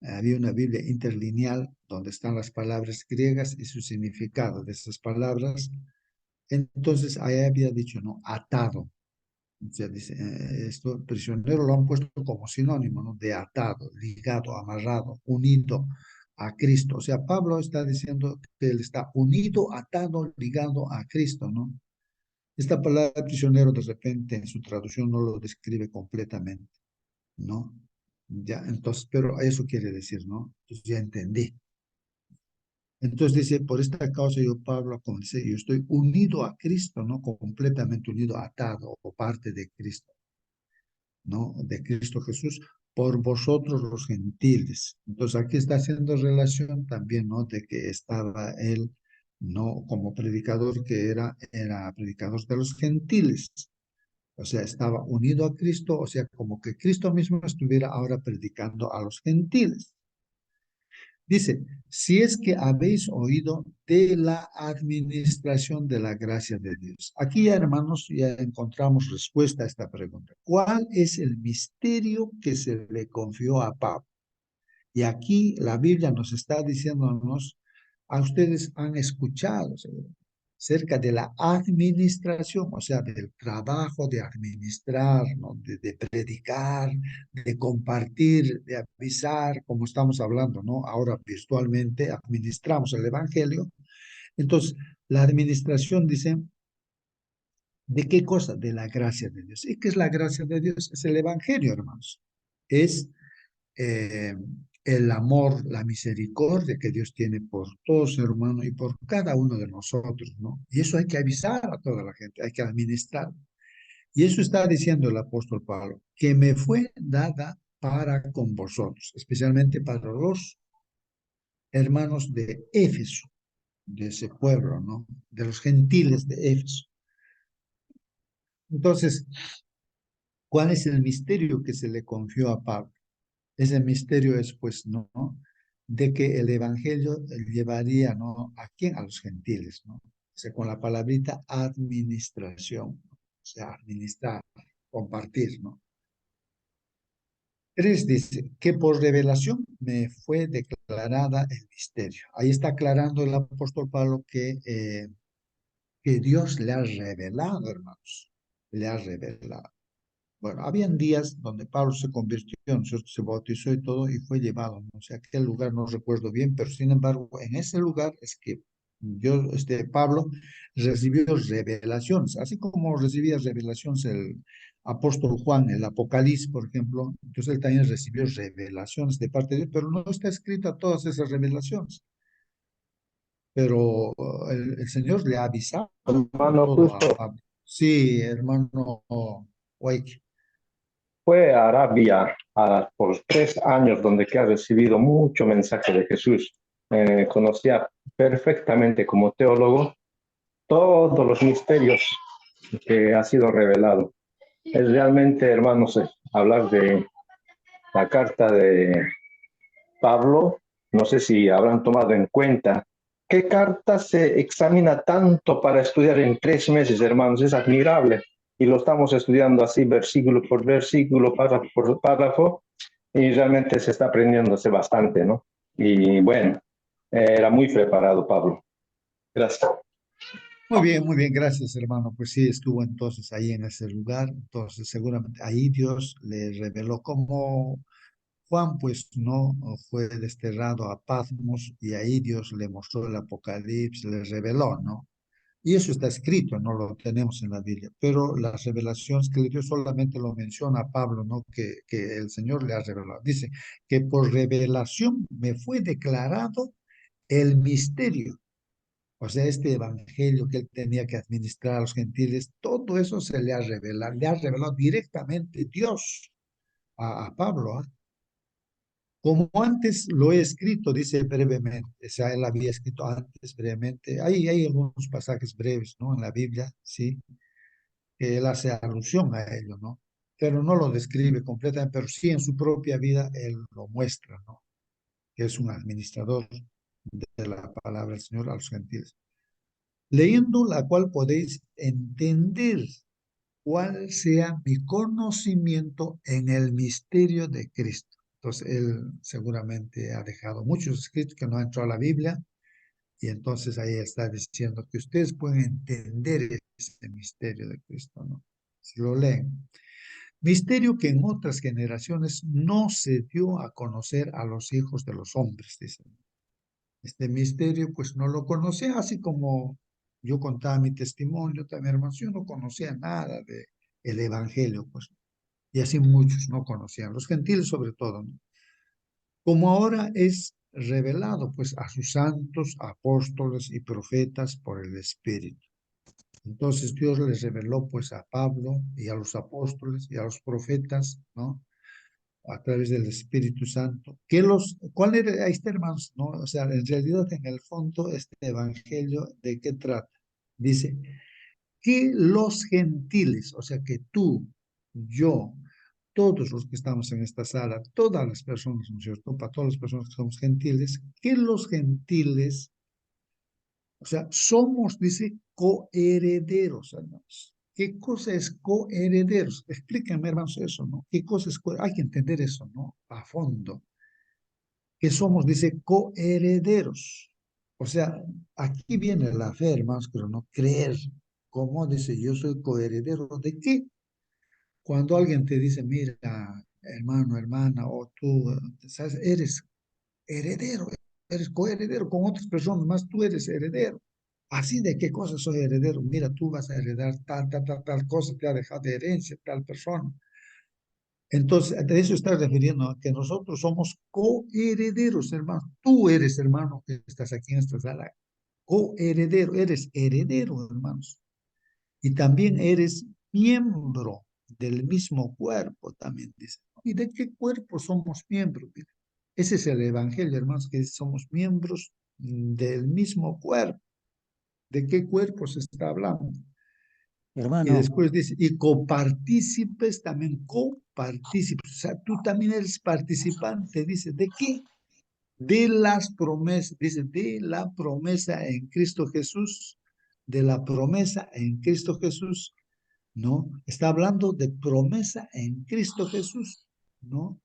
A: había una Biblia interlineal donde están las palabras griegas y su significado de esas palabras. Entonces ahí había dicho, ¿no? Atado. O sea, dice, esto prisionero lo han puesto como sinónimo, ¿no? De atado, ligado, amarrado, unido a Cristo. O sea, Pablo está diciendo que él está unido, atado, ligado a Cristo, ¿no? Esta palabra prisionero de repente en su traducción no lo describe completamente, ¿no? Ya, entonces, pero eso quiere decir, ¿no? Entonces ya entendí. Entonces dice, por esta causa yo, Pablo, como dice, yo estoy unido a Cristo, ¿no? Completamente unido, atado o parte de Cristo, ¿no? De Cristo Jesús, por vosotros los gentiles. Entonces aquí está haciendo relación también, ¿no? De que estaba él, ¿no? Como predicador que era predicador de los gentiles. O sea, estaba unido a Cristo, o sea, como que Cristo mismo estuviera ahora predicando a los gentiles. Dice, si es que habéis oído de la administración de la gracia de Dios. Aquí ya, hermanos, ya encontramos respuesta a esta pregunta. ¿Cuál es el misterio que se le confió a Pablo? Y aquí la Biblia nos está diciéndonos, a ustedes han escuchado cerca de la administración, o sea, del trabajo de administrar, ¿no? De predicar, de compartir, de avisar, como estamos hablando, ¿no? Ahora virtualmente administramos el Evangelio. Entonces, la administración dice, ¿de qué cosa? De la gracia de Dios. ¿Y qué es la gracia de Dios? Es el Evangelio, hermanos. Es eh, el amor, la misericordia que Dios tiene por todo ser humano y por cada uno de nosotros, ¿no? Y eso hay que avisar a toda la gente, hay que administrar. Y eso está diciendo el apóstol Pablo, que me fue dada para con vosotros, especialmente para los hermanos de Éfeso, de ese pueblo, ¿no? De los gentiles de Éfeso. Entonces, ¿cuál es el misterio que se le confió a Pablo? Ese misterio es, pues, ¿no? De que el evangelio llevaría, ¿no? ¿A quién? A los gentiles, ¿no? O sea, con la palabrita administración, ¿no? O sea, administrar, compartir, ¿no? 3 dice que por revelación me fue declarada el misterio. Ahí está aclarando el apóstol Pablo que Dios le ha revelado, hermanos, le ha revelado. Bueno, habían días donde Pablo se convirtió, ¿no es cierto? Se bautizó y todo, y fue llevado, ¿no? O sea, aquel lugar no recuerdo bien, pero sin embargo, en ese lugar es que Pablo recibió revelaciones, así como recibía revelaciones el apóstol Juan, el Apocalipsis, por ejemplo, entonces él también recibió revelaciones de parte de Dios, pero no está escrita todas esas revelaciones. Pero el Señor le ha avisado
H: Hermano,
A: todo a
H: justo
A: Pablo. Sí, hermano Wake.
H: fue a Arabia por 3 años donde que ha recibido mucho mensaje de Jesús. Conocía perfectamente como teólogo todos los misterios que ha sido revelado. Es realmente, hermanos, hablar de la carta de Pablo, no sé si habrán tomado en cuenta. ¿Qué carta se examina tanto para estudiar en 3 meses, hermanos? Es admirable. Y lo estamos estudiando así, versículo por versículo, párrafo por párrafo, y realmente se está aprendiéndose bastante, ¿no? Y bueno, era muy preparado Pablo. Gracias.
A: Muy bien, gracias, hermano. Pues sí, estuvo entonces ahí en ese lugar. Entonces, seguramente ahí Dios le reveló como Juan, pues no fue desterrado a Patmos y ahí Dios le mostró el Apocalipsis, le reveló, ¿no? Y eso está escrito, no lo tenemos en la Biblia, pero las revelaciones que le dio solamente lo menciona Pablo, ¿no? Que el Señor le ha revelado. Dice que por revelación me fue declarado el misterio. O sea, este evangelio que él tenía que administrar a los gentiles, todo eso se le ha revelado directamente Dios a Pablo, ¿ah? Como antes lo he escrito, dice brevemente, o sea, él había escrito antes brevemente, hay algunos pasajes breves, ¿no? En la Biblia, sí, que él hace alusión a ello, ¿no? pero no lo describe completamente, pero sí en su propia vida él lo muestra, ¿no? Que es un administrador de la palabra del Señor a los gentiles. Leyendo la cual podéis entender cuál sea mi conocimiento en el misterio de Cristo. Entonces, él seguramente ha dejado muchos escritos que no ha entrado a la Biblia, y entonces ahí está diciendo que ustedes pueden entender ese misterio de Cristo, ¿no? Si lo leen. Misterio que en otras generaciones no se dio a conocer a los hijos de los hombres, dice. Este misterio, pues no lo conocía, así como yo contaba mi testimonio también, hermanos, yo no conocía nada de el evangelio, pues, y así muchos no conocían, los gentiles sobre todo, ¿no? Como ahora es revelado, pues, a sus santos, apóstoles y profetas por el Espíritu. Entonces Dios les reveló, pues, a Pablo y a los apóstoles y a los profetas, ¿no? A través del Espíritu Santo. ¿Cuál era, ahí está, hermanos, ¿no? O sea, en realidad, en el fondo, este evangelio, ¿de qué trata? Dice, que los gentiles, o sea, que tú, yo, todos los que estamos en esta sala, todas las personas, ¿no es cierto? Para todas las personas que somos gentiles, que los gentiles, o sea, somos, dice, coherederos, hermanos. ¿Qué cosa es coherederos? Explíquenme, hermanos, eso, ¿no? ¿Qué cosa es coherederos? Hay que entender eso, ¿no? A fondo. Que somos, dice, coherederos. O sea, aquí viene la fe, hermanos, pero no creer. ¿Cómo dice, yo soy coheredero? ¿De qué? Cuando alguien te dice, mira, hermano, hermana, o tú, ¿sabes? Eres heredero, eres coheredero con otras personas, más tú eres heredero. Así de qué cosa soy heredero. Mira, tú vas a heredar tal cosa, te ha dejado de herencia tal persona. Entonces, de eso está refiriendo a que nosotros somos coherederos, hermano. Tú eres, hermano, que estás aquí en esta sala, coheredero, eres heredero, hermanos. Y también eres miembro del mismo cuerpo, también dice. ¿Y de qué cuerpo somos miembros? Mira, ese es el evangelio, hermanos, que somos miembros del mismo cuerpo. ¿De qué cuerpo se está hablando? Y
C: Hermano,
A: después dice, y copartícipes también, copartícipes. O sea, tú también eres participante, dice, ¿de qué? De las promesas, dice, de la promesa en Cristo Jesús, de la promesa en Cristo Jesús, ¿no? Está hablando de promesa en Cristo Jesús, ¿no?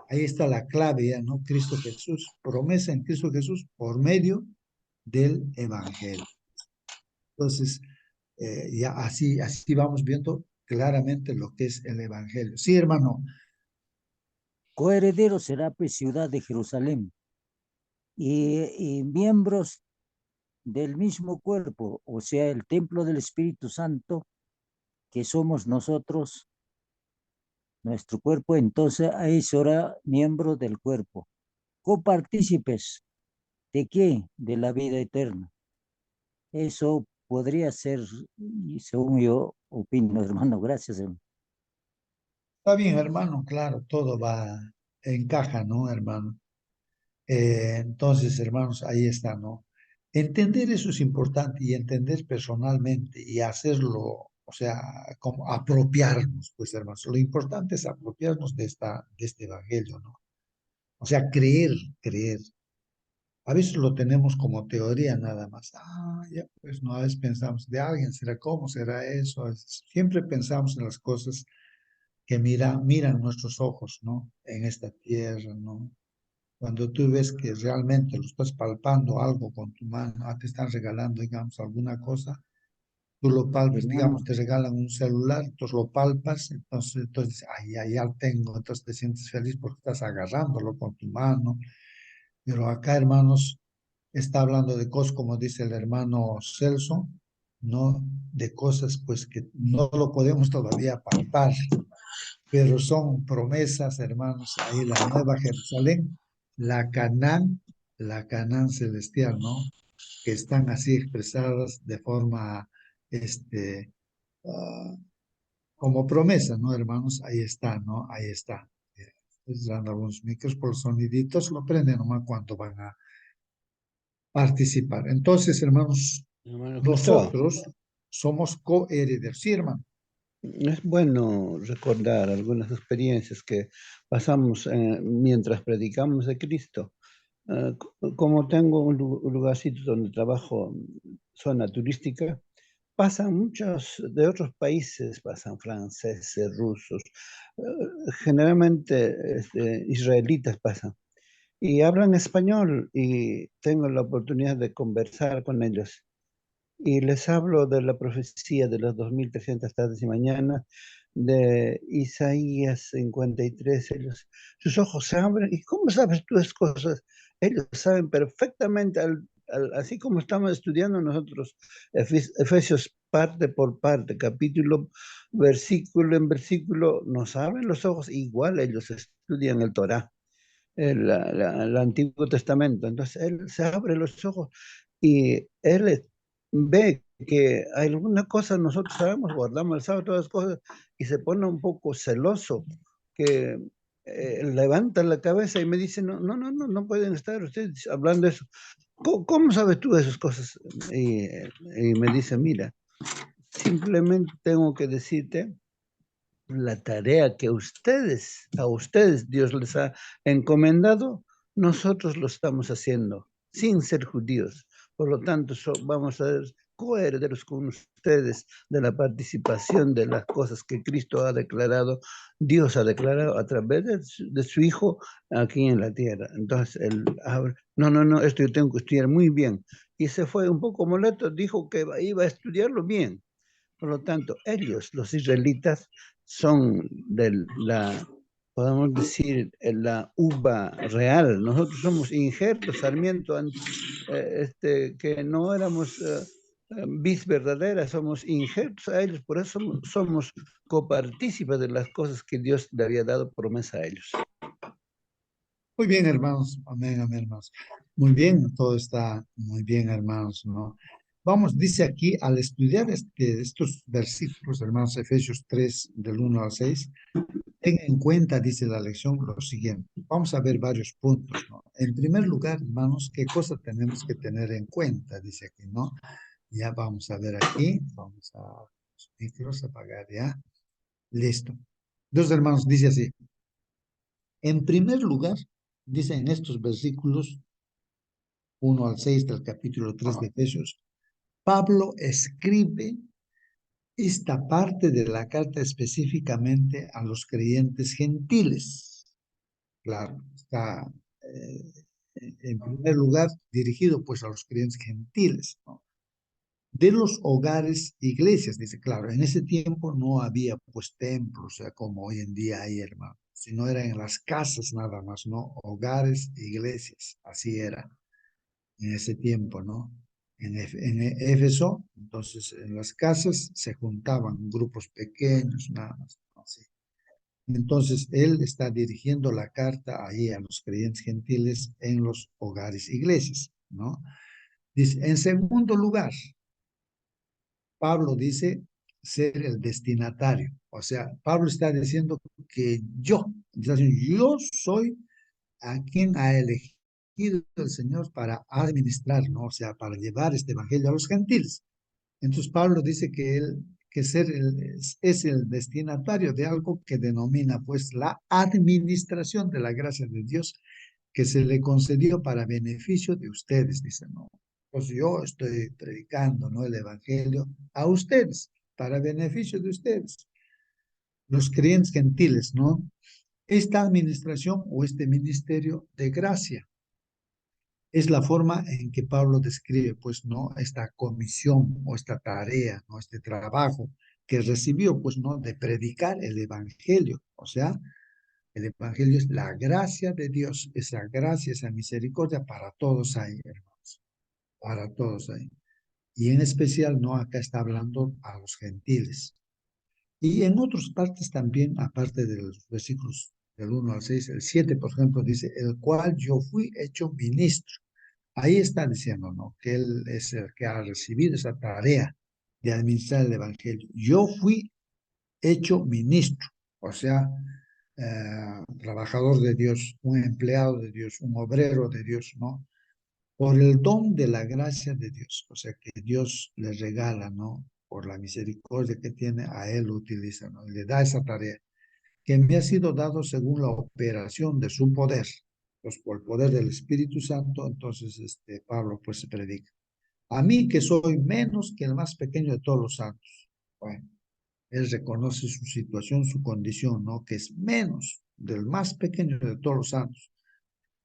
A: Ahí está la clave ya, ¿no? Cristo Jesús, promesa en Cristo Jesús por medio del Evangelio. Entonces, ya así vamos viendo claramente lo que es el Evangelio. Sí, hermano.
C: coheredero será pues ciudad de Jerusalén y miembros del mismo cuerpo, o sea, el templo del Espíritu Santo, que somos nosotros, nuestro cuerpo, entonces ahí será miembro del cuerpo. Copartícipes, ¿de qué? De la vida eterna. Eso podría ser, y según yo opino, hermano, gracias, hermano.
A: Está bien, hermano, claro, todo va, encaja, ¿no, hermano? Entonces, hermanos, ahí está, ¿no? Entender eso es importante y entender personalmente y hacerlo, o sea, como apropiarnos, pues, hermanos. Lo importante es apropiarnos de este evangelio, ¿no? O sea, creer. A veces lo tenemos como teoría nada más. Ah, ya, pues no, a veces pensamos de alguien, ¿será cómo será eso? Siempre pensamos en las cosas que miran nuestros ojos, ¿no? En esta tierra, ¿no? Cuando tú ves que realmente lo estás palpando algo con tu mano, te están regalando, digamos, alguna cosa, tú lo palpas, digamos,
C: Hermano,
A: te regalan un celular, entonces lo palpas, entonces, ay, ya lo tengo, entonces te sientes feliz porque estás agarrándolo con tu mano. Pero acá, hermanos, está hablando de cosas, como dice el hermano Celso, ¿no? De cosas, pues, que no lo podemos todavía palpar, pero son promesas, hermanos, ahí la nueva Jerusalén, la Canaán, la Canaán celestial, ¿no? Que están así expresadas de forma, este, ah, como promesa, ¿no, hermanos? Ahí está, ¿no? Ahí está. Estoy dando algunos micros por los soniditos, lo prenden nomás cuando van a participar. Entonces, hermanos,
G: Hermano Cristo,
A: nosotros somos coherederos, ¿sí, hermano?
G: Es bueno recordar algunas experiencias que pasamos mientras predicamos de Cristo. Como tengo un lugarcito donde trabajo, zona turística, pasan muchos de otros países, pasan franceses, rusos, generalmente israelitas pasan, y hablan español y tengo la oportunidad de conversar con ellos. Y les hablo de la profecía de las 2300 tardes y mañanas, de Isaías 53. Sus ojos se abren. ¿Y cómo sabes tú esas cosas? Ellos saben perfectamente, así como estamos estudiando nosotros Efesios parte por parte, capítulo, versículo en versículo, nos abren los ojos, igual ellos estudian el Torá, el Antiguo Testamento. Entonces él se abre los ojos y él ve que hay alguna cosa nosotros sabemos, guardamos el sábado, todas las cosas, y se pone un poco celoso, que levanta la cabeza y me dice, no, no, no, no, no pueden estar ustedes hablando de eso. ¿Cómo sabes tú de esas cosas? Y me dice, mira, simplemente tengo que decirte la tarea que a ustedes Dios les ha encomendado, nosotros lo estamos haciendo sin ser judíos. Por lo tanto, vamos a ser coherederos con ustedes de la participación de las cosas que Cristo ha declarado, Dios ha declarado a través de su Hijo aquí en la tierra. Entonces, él habla, no, no, no, esto yo tengo que estudiar muy bien. Y se fue un poco molesto, dijo que iba a estudiarlo bien. Por lo tanto, ellos, los israelitas, son de la, podemos decir, la uva real. Nosotros somos injertos, sarmiento, que no éramos vis verdadera, somos injertos a ellos, por eso somos copartícipes de las cosas que Dios le había dado promesa a ellos.
A: Muy bien, hermanos. Amén, amén, hermanos. Muy bien, todo está muy bien, hermanos, ¿no? Vamos, dice aquí, al estudiar estos versículos, hermanos, Efesios 3, del 1 al 6, tenga en cuenta, dice la lección, lo siguiente. Vamos a ver varios puntos, ¿no? En primer lugar, hermanos, ¿qué cosa tenemos que tener en cuenta? Dice aquí, ¿no? Ya vamos a ver aquí, vamos a los micros apagar ya. Listo. Dos hermanos, dice así. En primer lugar, dice en estos versículos 1 al 6 del capítulo 3 de Efesios, Pablo escribe esta parte de la carta específicamente a los creyentes gentiles. Claro, está en primer lugar dirigido pues a los creyentes gentiles, ¿no? De los hogares, iglesias, dice, claro, en ese tiempo no había pues templos, o sea, como hoy en día hay, hermano, sino era en las casas nada más, ¿no? Hogares, iglesias, así era en ese tiempo, ¿no? En Éfeso, entonces en las casas se juntaban grupos pequeños, nada más, ¿no? Así. Entonces él está dirigiendo la carta ahí a los creyentes gentiles en los hogares, iglesias, ¿no? Dice, en segundo lugar, Pablo dice ser el destinatario. O sea, Pablo está diciendo que yo soy a quien ha elegido el Señor para administrar, ¿no? O sea, para llevar este evangelio a los gentiles. Entonces Pablo dice que él, que es el destinatario de algo que denomina pues la administración de la gracia de Dios que se le concedió para beneficio de ustedes, dice, ¿no? Pues yo estoy predicando, ¿no? El evangelio a ustedes, para beneficio de ustedes, los creyentes gentiles, ¿no? Esta administración o este ministerio de gracia es la forma en que Pablo describe, pues, ¿no? Esta comisión o esta tarea, ¿no? Este trabajo que recibió, pues, ¿no? De predicar el evangelio. O sea, el evangelio es la gracia de Dios, esa gracia, esa misericordia para todos ahí, hermanos, para todos ahí. Y en especial, ¿no? Acá está hablando a los gentiles. Y en otras partes también, aparte de los versículos del 1 al 6, el 7, por ejemplo, dice, el cual yo fui hecho ministro. Ahí está diciendo, ¿no? Que él es el que ha recibido esa tarea de administrar el evangelio. Yo fui hecho ministro, o sea, trabajador de Dios, un empleado de Dios, un obrero de Dios, ¿no? Por el don de la gracia de Dios, o sea, que Dios le regala, ¿no? por la misericordia que tiene, a él lo utiliza, ¿no? Le da esa tarea que me ha sido dado según la operación de su poder. Pues por el poder del Espíritu Santo, entonces Pablo pues se predica. A mí que soy menos que el más pequeño de todos los santos. Bueno, él reconoce su situación, su condición, ¿no? Que es menos del más pequeño de todos los santos.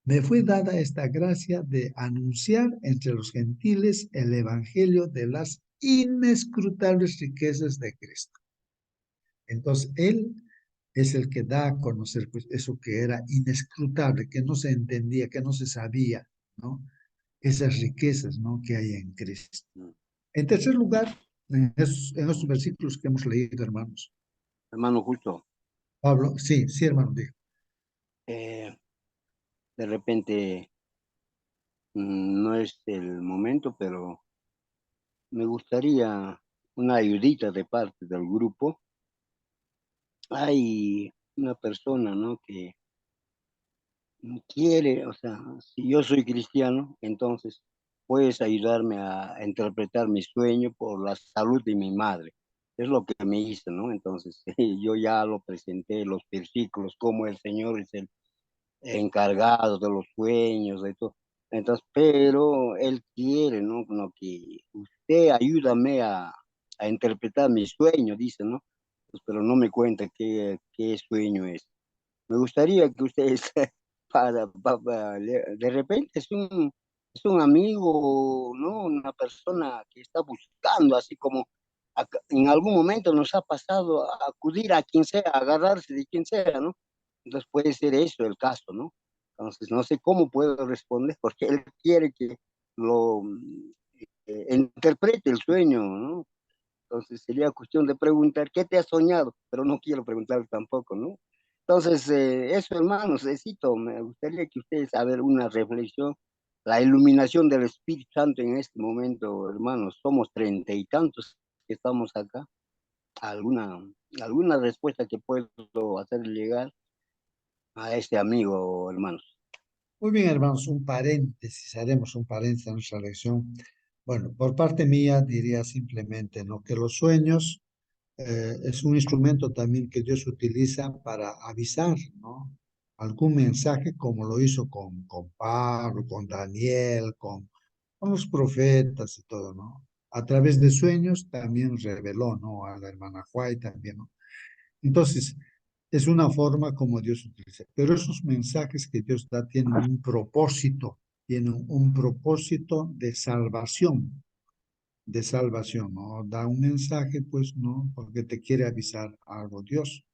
A: Me fue dada esta gracia de anunciar entre los gentiles el evangelio de las inescrutables riquezas de Cristo. Entonces, él es el que da a conocer pues, eso que era inescrutable, que no se entendía, que no se sabía, ¿no? Esas riquezas, ¿no? Que hay en Cristo. En tercer lugar, en estos versículos que hemos leído, hermanos.
D: Hermano, justo,
A: Pablo, sí, sí, hermano, digo.
D: de repente no es el momento, pero me gustaría una ayudita de parte del grupo. Hay una persona, ¿no? Que quiere, o sea, si yo soy cristiano, entonces puedes ayudarme a interpretar mi sueño por la salud de mi madre. Es lo que me hizo, ¿no? Entonces, yo ya lo presenté, los versículos, cómo el Señor es el encargado de los sueños, de todo. Entonces, pero él quiere, ¿no? Como que usted ayúdame a interpretar mi sueño, dice, ¿no? Pues, pero no me cuenta qué sueño es. Me gustaría que ustedes, de repente es un amigo, ¿no? Una persona que está buscando, así como en algún momento nos ha pasado a acudir a quien sea, a agarrarse de quien sea, ¿no? Entonces puede ser eso el caso, ¿no? Entonces no sé cómo puedo responder porque él quiere que lo interprete el sueño, ¿no? Entonces sería cuestión de preguntar, ¿qué te has soñado? Pero no quiero preguntar tampoco, ¿no? Entonces, eso, hermanos, necesito, me gustaría que ustedes hagan una reflexión, la iluminación del Espíritu Santo en este momento, hermanos, somos 30 y tantos que estamos acá, alguna, alguna respuesta que puedo hacer llegar a este amigo, hermanos.
A: Muy bien, hermanos, un paréntesis, haremos un paréntesis en nuestra lección. Bueno, por parte mía diría simplemente, ¿no? Que los sueños es un instrumento también que Dios utiliza para avisar, ¿no? Algún mensaje como lo hizo con Pablo, con Daniel, con los profetas y todo, ¿no? A través de sueños también reveló, ¿no? A la hermana Juay también, ¿no? Entonces, es una forma como Dios utiliza. Pero esos mensajes que Dios da tienen un propósito de salvación, ¿no? Da un mensaje, pues, ¿no? Porque te quiere avisar algo Dios,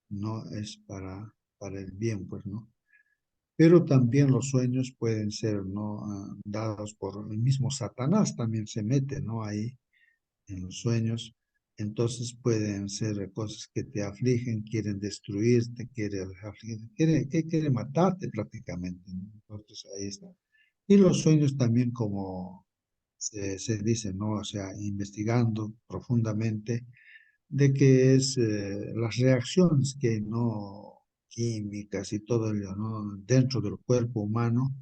A: no es para el bien, pues, ¿no? Pero también los sueños pueden ser, ¿no? Dados por el mismo Satanás, también se mete, ¿no? Ahí en los sueños. Entonces pueden ser cosas que te afligen, quieren destruirte, quiere matarte prácticamente, ¿no? Entonces ahí está. Y los sueños también como se dice, ¿no? O sea, investigando profundamente de que es las reacciones que no químicas y todo ello, ¿no? Dentro del cuerpo humano,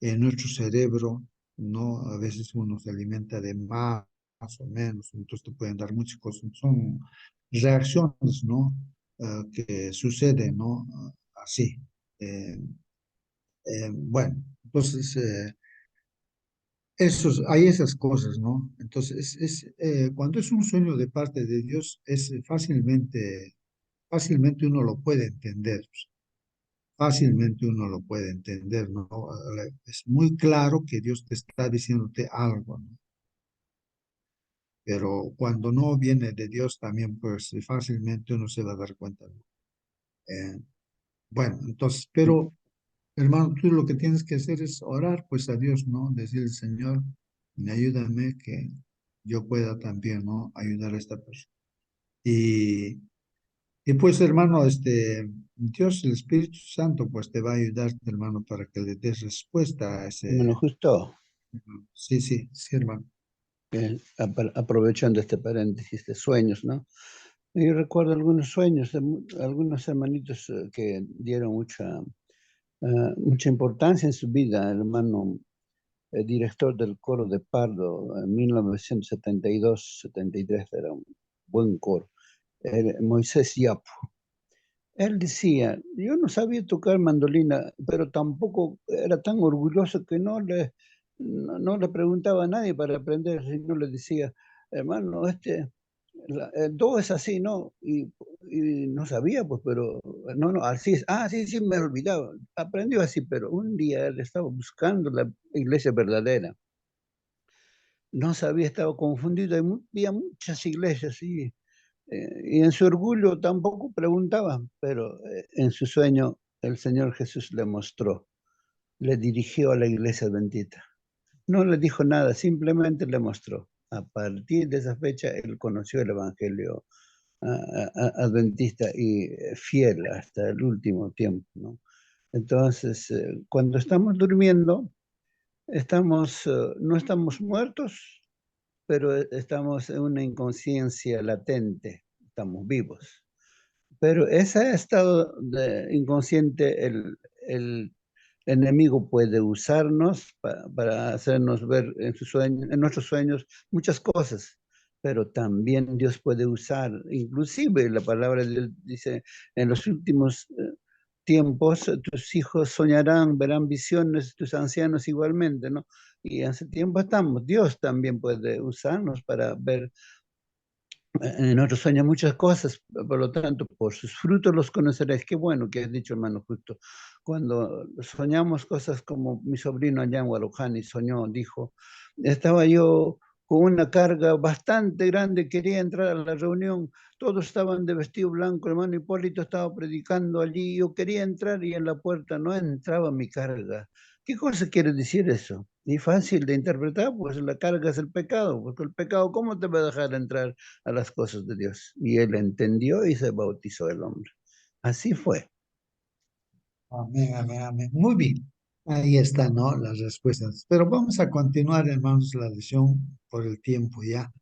A: en nuestro cerebro, ¿no? A veces uno se alimenta de más o menos, entonces te pueden dar muchas cosas. Son reacciones, ¿no? Que suceden, ¿no? Así. Eh, bueno, entonces hay esas cosas, ¿no? Entonces, cuando es un sueño de parte de Dios, es fácilmente uno lo puede entender, fácilmente uno lo puede entender, ¿no? Es muy claro que Dios te está diciéndote algo, ¿no? Pero cuando no viene de Dios también, pues fácilmente uno se va a dar cuenta, ¿no? Bueno, entonces, pero hermano, tú lo que tienes que hacer es orar, pues a Dios, ¿no? Decirle, Señor, ayúdame que yo pueda también, ¿no? Ayudar a esta persona. Y pues, hermano, Dios, el Espíritu Santo, pues te va a ayudar, hermano, para que le des respuesta a
G: Bueno,
A: ese.
G: justo
A: Sí, sí, sí, hermano.
G: aprovechando este paréntesis de sueños, ¿no? Yo recuerdo algunos sueños de algunos hermanitos que dieron mucha importancia en su vida. El hermano director del coro de Pardo en 1972-73, era un buen coro, Moisés Yapo. Él decía, yo no sabía tocar mandolina, pero tampoco era tan orgulloso que no le preguntaba a nadie para aprender, sino le decía, hermano, el do es así, ¿no? Y no sabía, pues, pero no, así es. Ah, sí, sí, me olvidaba. Aprendió así, pero un día él estaba buscando la iglesia verdadera. No sabía, estaba confundido. Había muchas iglesias y en su orgullo tampoco preguntaba, pero en su sueño el Señor Jesús le mostró, le dirigió a la iglesia bendita. No le dijo nada, simplemente le mostró. A partir de esa fecha él conoció el Evangelio adventista y fiel hasta el último tiempo, ¿no? Entonces, cuando estamos durmiendo, no estamos muertos, pero estamos en una inconsciencia latente, estamos vivos. Pero ese estado de inconsciente, el enemigo puede usarnos para hacernos ver en nuestros sueños muchas cosas, pero también Dios puede usar, inclusive la palabra de Dios dice, en los últimos tiempos tus hijos soñarán, verán visiones, tus ancianos igualmente, ¿no? Y en ese tiempo estamos. Dios también puede usarnos para ver en nuestros sueños muchas cosas, por lo tanto, por sus frutos los conoceréis. Qué bueno que has dicho, hermano, justo. Cuando soñamos cosas como mi sobrino allá en Guarujani soñó, dijo, estaba yo con una carga bastante grande, quería entrar a la reunión, todos estaban de vestido blanco, hermano Hipólito estaba predicando allí, yo quería entrar y en la puerta no entraba mi carga. ¿Qué cosa quiere decir eso? Y fácil de interpretar, pues la carga es el pecado, porque el pecado, ¿cómo te va a dejar entrar a las cosas de Dios? Y él entendió y se bautizó el hombre. Así fue.
A: Amén, amén, amén. Muy bien. Ahí están, ¿no? Las respuestas. Pero vamos a continuar, hermanos, la lección por el tiempo ya.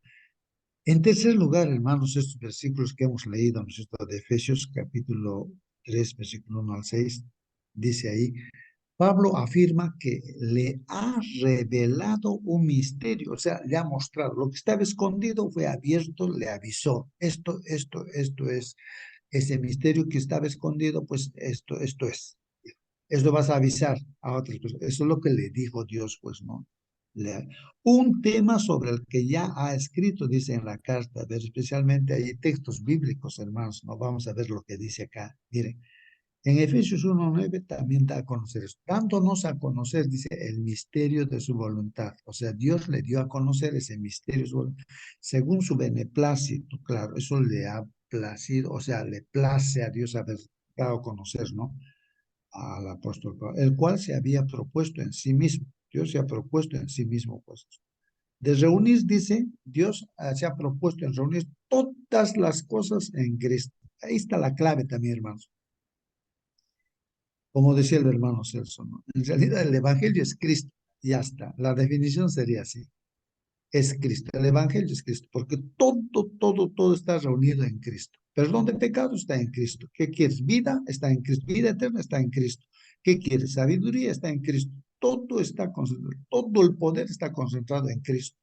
A: En tercer lugar, hermanos, estos versículos que hemos leído, ¿no es cierto? De Efesios capítulo 3, versículo 1 al 6, dice ahí, Pablo afirma que le ha revelado un misterio, o sea, le ha mostrado. Lo que estaba escondido fue abierto, le avisó. Esto es ese misterio que estaba escondido, pues esto es. Esto vas a avisar a otras personas. Eso es lo que le dijo Dios, pues, ¿no? Un tema sobre el que ya ha escrito, dice en la carta, ver, especialmente hay textos bíblicos, hermanos, no vamos a ver lo que dice acá. Miren, en Efesios 1:9 también da a conocer esto. Dándonos a conocer, dice, el misterio de su voluntad. O sea, Dios le dio a conocer ese misterio de su voluntad, según su beneplácito, claro, eso le ha placido, o sea, le place a Dios haber dado a conocer, ¿no? Al apóstol Pablo, el cual se había propuesto en sí mismo. Dios se ha propuesto en sí mismo, pues. De reunir, dice, Dios se ha propuesto en reunir todas las cosas en Cristo. Ahí está la clave también, hermanos. Como decía el hermano Celso, ¿no? En realidad el Evangelio es Cristo, ya está. La definición sería así. Es Cristo. El Evangelio es Cristo, porque todo está reunido en Cristo. Perdón de pecado está en Cristo. ¿Qué quieres? Vida está en Cristo. Vida eterna está en Cristo. ¿Qué quieres? Sabiduría está en Cristo. Todo está concentrado. Todo el poder está concentrado en Cristo.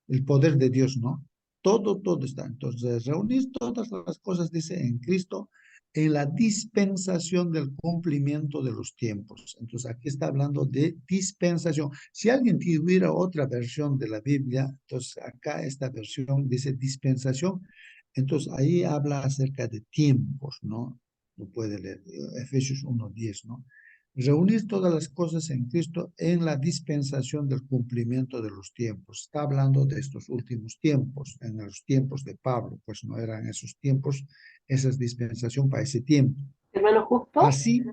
A: El poder de Dios, ¿no? Todo está. Entonces, reunir todas las cosas, dice, en Cristo, en la dispensación del cumplimiento de los tiempos. Entonces, aquí está hablando de dispensación. Si alguien tuviera otra versión de la Biblia, entonces acá esta versión dice dispensación. Entonces, ahí habla acerca de tiempos, ¿no? Lo puede leer, Efesios 1:10, ¿no? Reunir todas las cosas en Cristo en la dispensación del cumplimiento de los tiempos. Está hablando de estos últimos tiempos, en los tiempos de Pablo, pues no eran esos tiempos, esa es dispensación para ese tiempo.
E: Hermano Justo,
A: Así,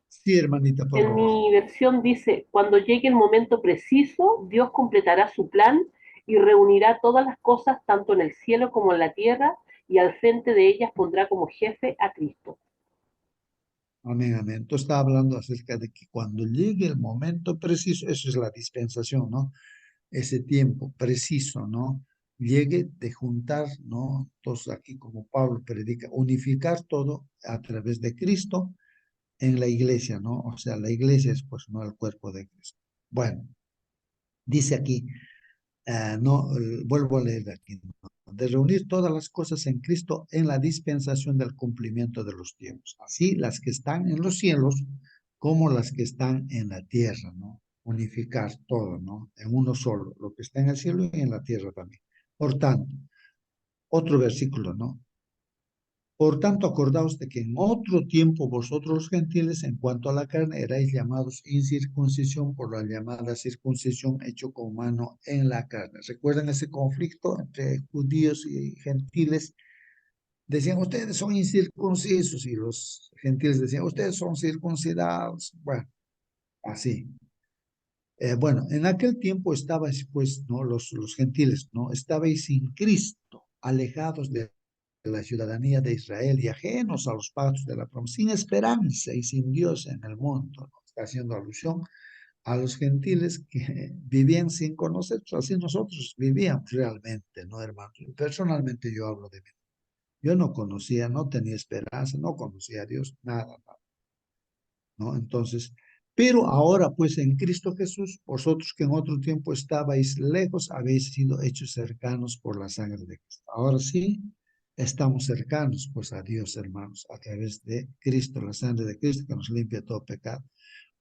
A: sí, hermanita, por
E: en
A: favor.
E: mi versión dice, cuando llegue el momento preciso, Dios completará su plan y reunirá todas las cosas, tanto en el cielo como en la tierra, y al frente de ellas pondrá como jefe a Cristo.
A: Amén, amén. Entonces está hablando acerca de que cuando llegue el momento preciso, eso es la dispensación, ¿no? Ese tiempo preciso, ¿no? Llegue de juntar, ¿no? Entonces aquí como Pablo predica, unificar todo a través de Cristo en la iglesia, ¿no? O sea, la iglesia es pues no el cuerpo de Cristo. Bueno, Dice aquí, no, vuelvo a leer aquí, ¿no? De reunir todas las cosas en Cristo en la dispensación del cumplimiento de los tiempos, así las que están en los cielos como las que están en la tierra, ¿no? Unificar todo, ¿no? En uno solo, lo que está en el cielo y en la tierra también. Por tanto, otro versículo, ¿no? Por tanto, acordaos de que en otro tiempo vosotros los gentiles, en cuanto a la carne, erais llamados incircuncisión por la llamada circuncisión hecho con mano en la carne. ¿Recuerdan ese conflicto entre judíos y gentiles? Decían, ustedes son incircuncisos, y los gentiles decían, ustedes son circuncidados. Bueno, así. Bueno, en aquel tiempo estabais, pues, ¿no? Los gentiles, ¿no? Estabais sin Cristo, alejados de la ciudadanía de Israel y ajenos a los pactos de la promesa, sin esperanza y sin Dios en el mundo, ¿no? Está haciendo alusión a los gentiles que vivían sin conocer, así nosotros vivíamos realmente, ¿no, hermanos? Personalmente yo hablo de mí. Yo no conocía, no tenía esperanza, no conocía a Dios, nada, nada, ¿no? Entonces, pero ahora pues en Cristo Jesús, vosotros que en otro tiempo estabais lejos, habéis sido hechos cercanos por la sangre de Cristo. Ahora sí, estamos cercanos pues a Dios, hermanos, a través de Cristo, la sangre de Cristo que nos limpia todo pecado.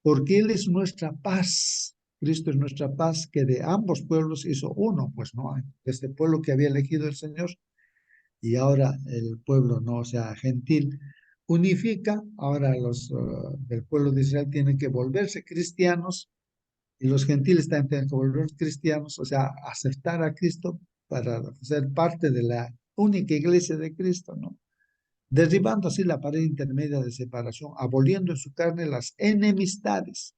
A: Porque Él es nuestra paz. Cristo es nuestra paz que de ambos pueblos hizo uno, pues no, este pueblo que había elegido el Señor y ahora el pueblo, no, o sea, gentil, unifica, ahora los del pueblo de Israel tienen que volverse cristianos y los gentiles también tienen que volverse cristianos, o sea, aceptar a Cristo para ser parte de la única iglesia de Cristo, ¿no? Derribando así la pared intermedia de separación, aboliendo en su carne las enemistades,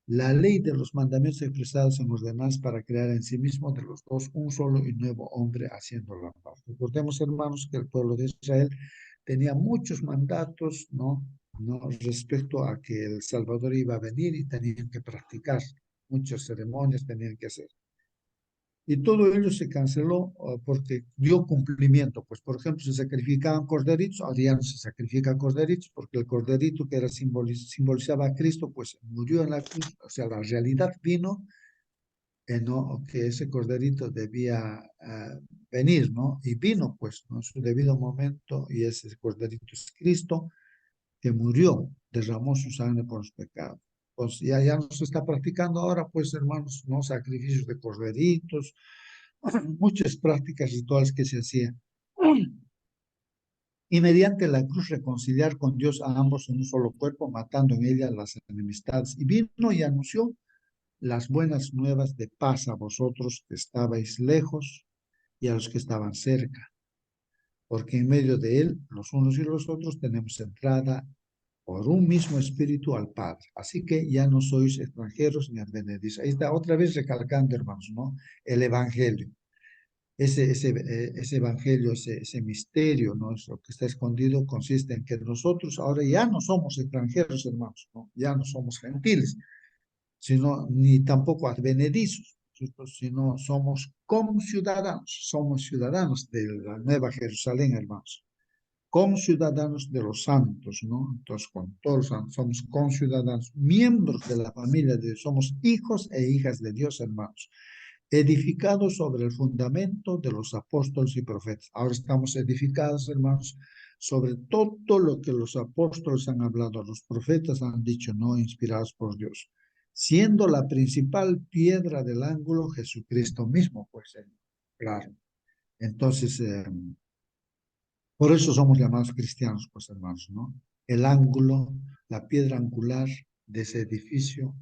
A: la ley de los mandamientos expresados en los demás para crear en sí mismo de los dos un solo y nuevo hombre haciendo la paz. Recordemos, hermanos, que el pueblo de Israel tenía muchos mandatos, ¿no? ¿No? Respecto a que el Salvador iba a venir y tenían que practicar muchas ceremonias, tenían que hacer. Y todo ello se canceló porque dio cumplimiento. Pues, por ejemplo, se sacrificaban corderitos, ahora ya no se sacrifican corderitos porque el corderito que era simbolizaba a Cristo, pues murió en la cruz. O sea, la realidad vino, ¿no? Que ese corderito debía venir, ¿no? Y vino, pues, ¿no? En su debido momento, y ese corderito es Cristo, que murió, derramó su sangre por los pecados. Pues ya no se está practicando ahora, pues, hermanos, ¿no? Sacrificios de corderitos, muchas prácticas rituales que se hacían. Y mediante la cruz reconciliar con Dios a ambos en un solo cuerpo, matando en ella las enemistades. Y vino y anunció las buenas nuevas de paz a vosotros que estabais lejos y a los que estaban cerca, porque en medio de él, los unos y los otros, tenemos entrada por un mismo espíritu al Padre. Así que ya no sois extranjeros ni advenedizos. Ahí está otra vez recalcando, hermanos, ¿no? El Evangelio. Ese evangelio, ese misterio, ¿no? Es lo que está escondido, consiste en que nosotros ahora ya no somos extranjeros, hermanos, ¿no? Ya no somos gentiles, sino ni tampoco advenedizos, sino somos ciudadanos de la Nueva Jerusalén, hermanos, conciudadanos de los santos, ¿no? Entonces, con todos los santos, somos conciudadanos, miembros de la familia de Dios, somos hijos e hijas de Dios, hermanos, edificados sobre el fundamento de los apóstoles y profetas. Ahora estamos edificados, hermanos, sobre todo lo que los apóstoles han hablado, los profetas han dicho, no inspirados por Dios, siendo la principal piedra del ángulo Jesucristo mismo, pues, claro. Entonces, por eso somos llamados cristianos, pues, hermanos, ¿no? El ángulo, la piedra angular de ese edificio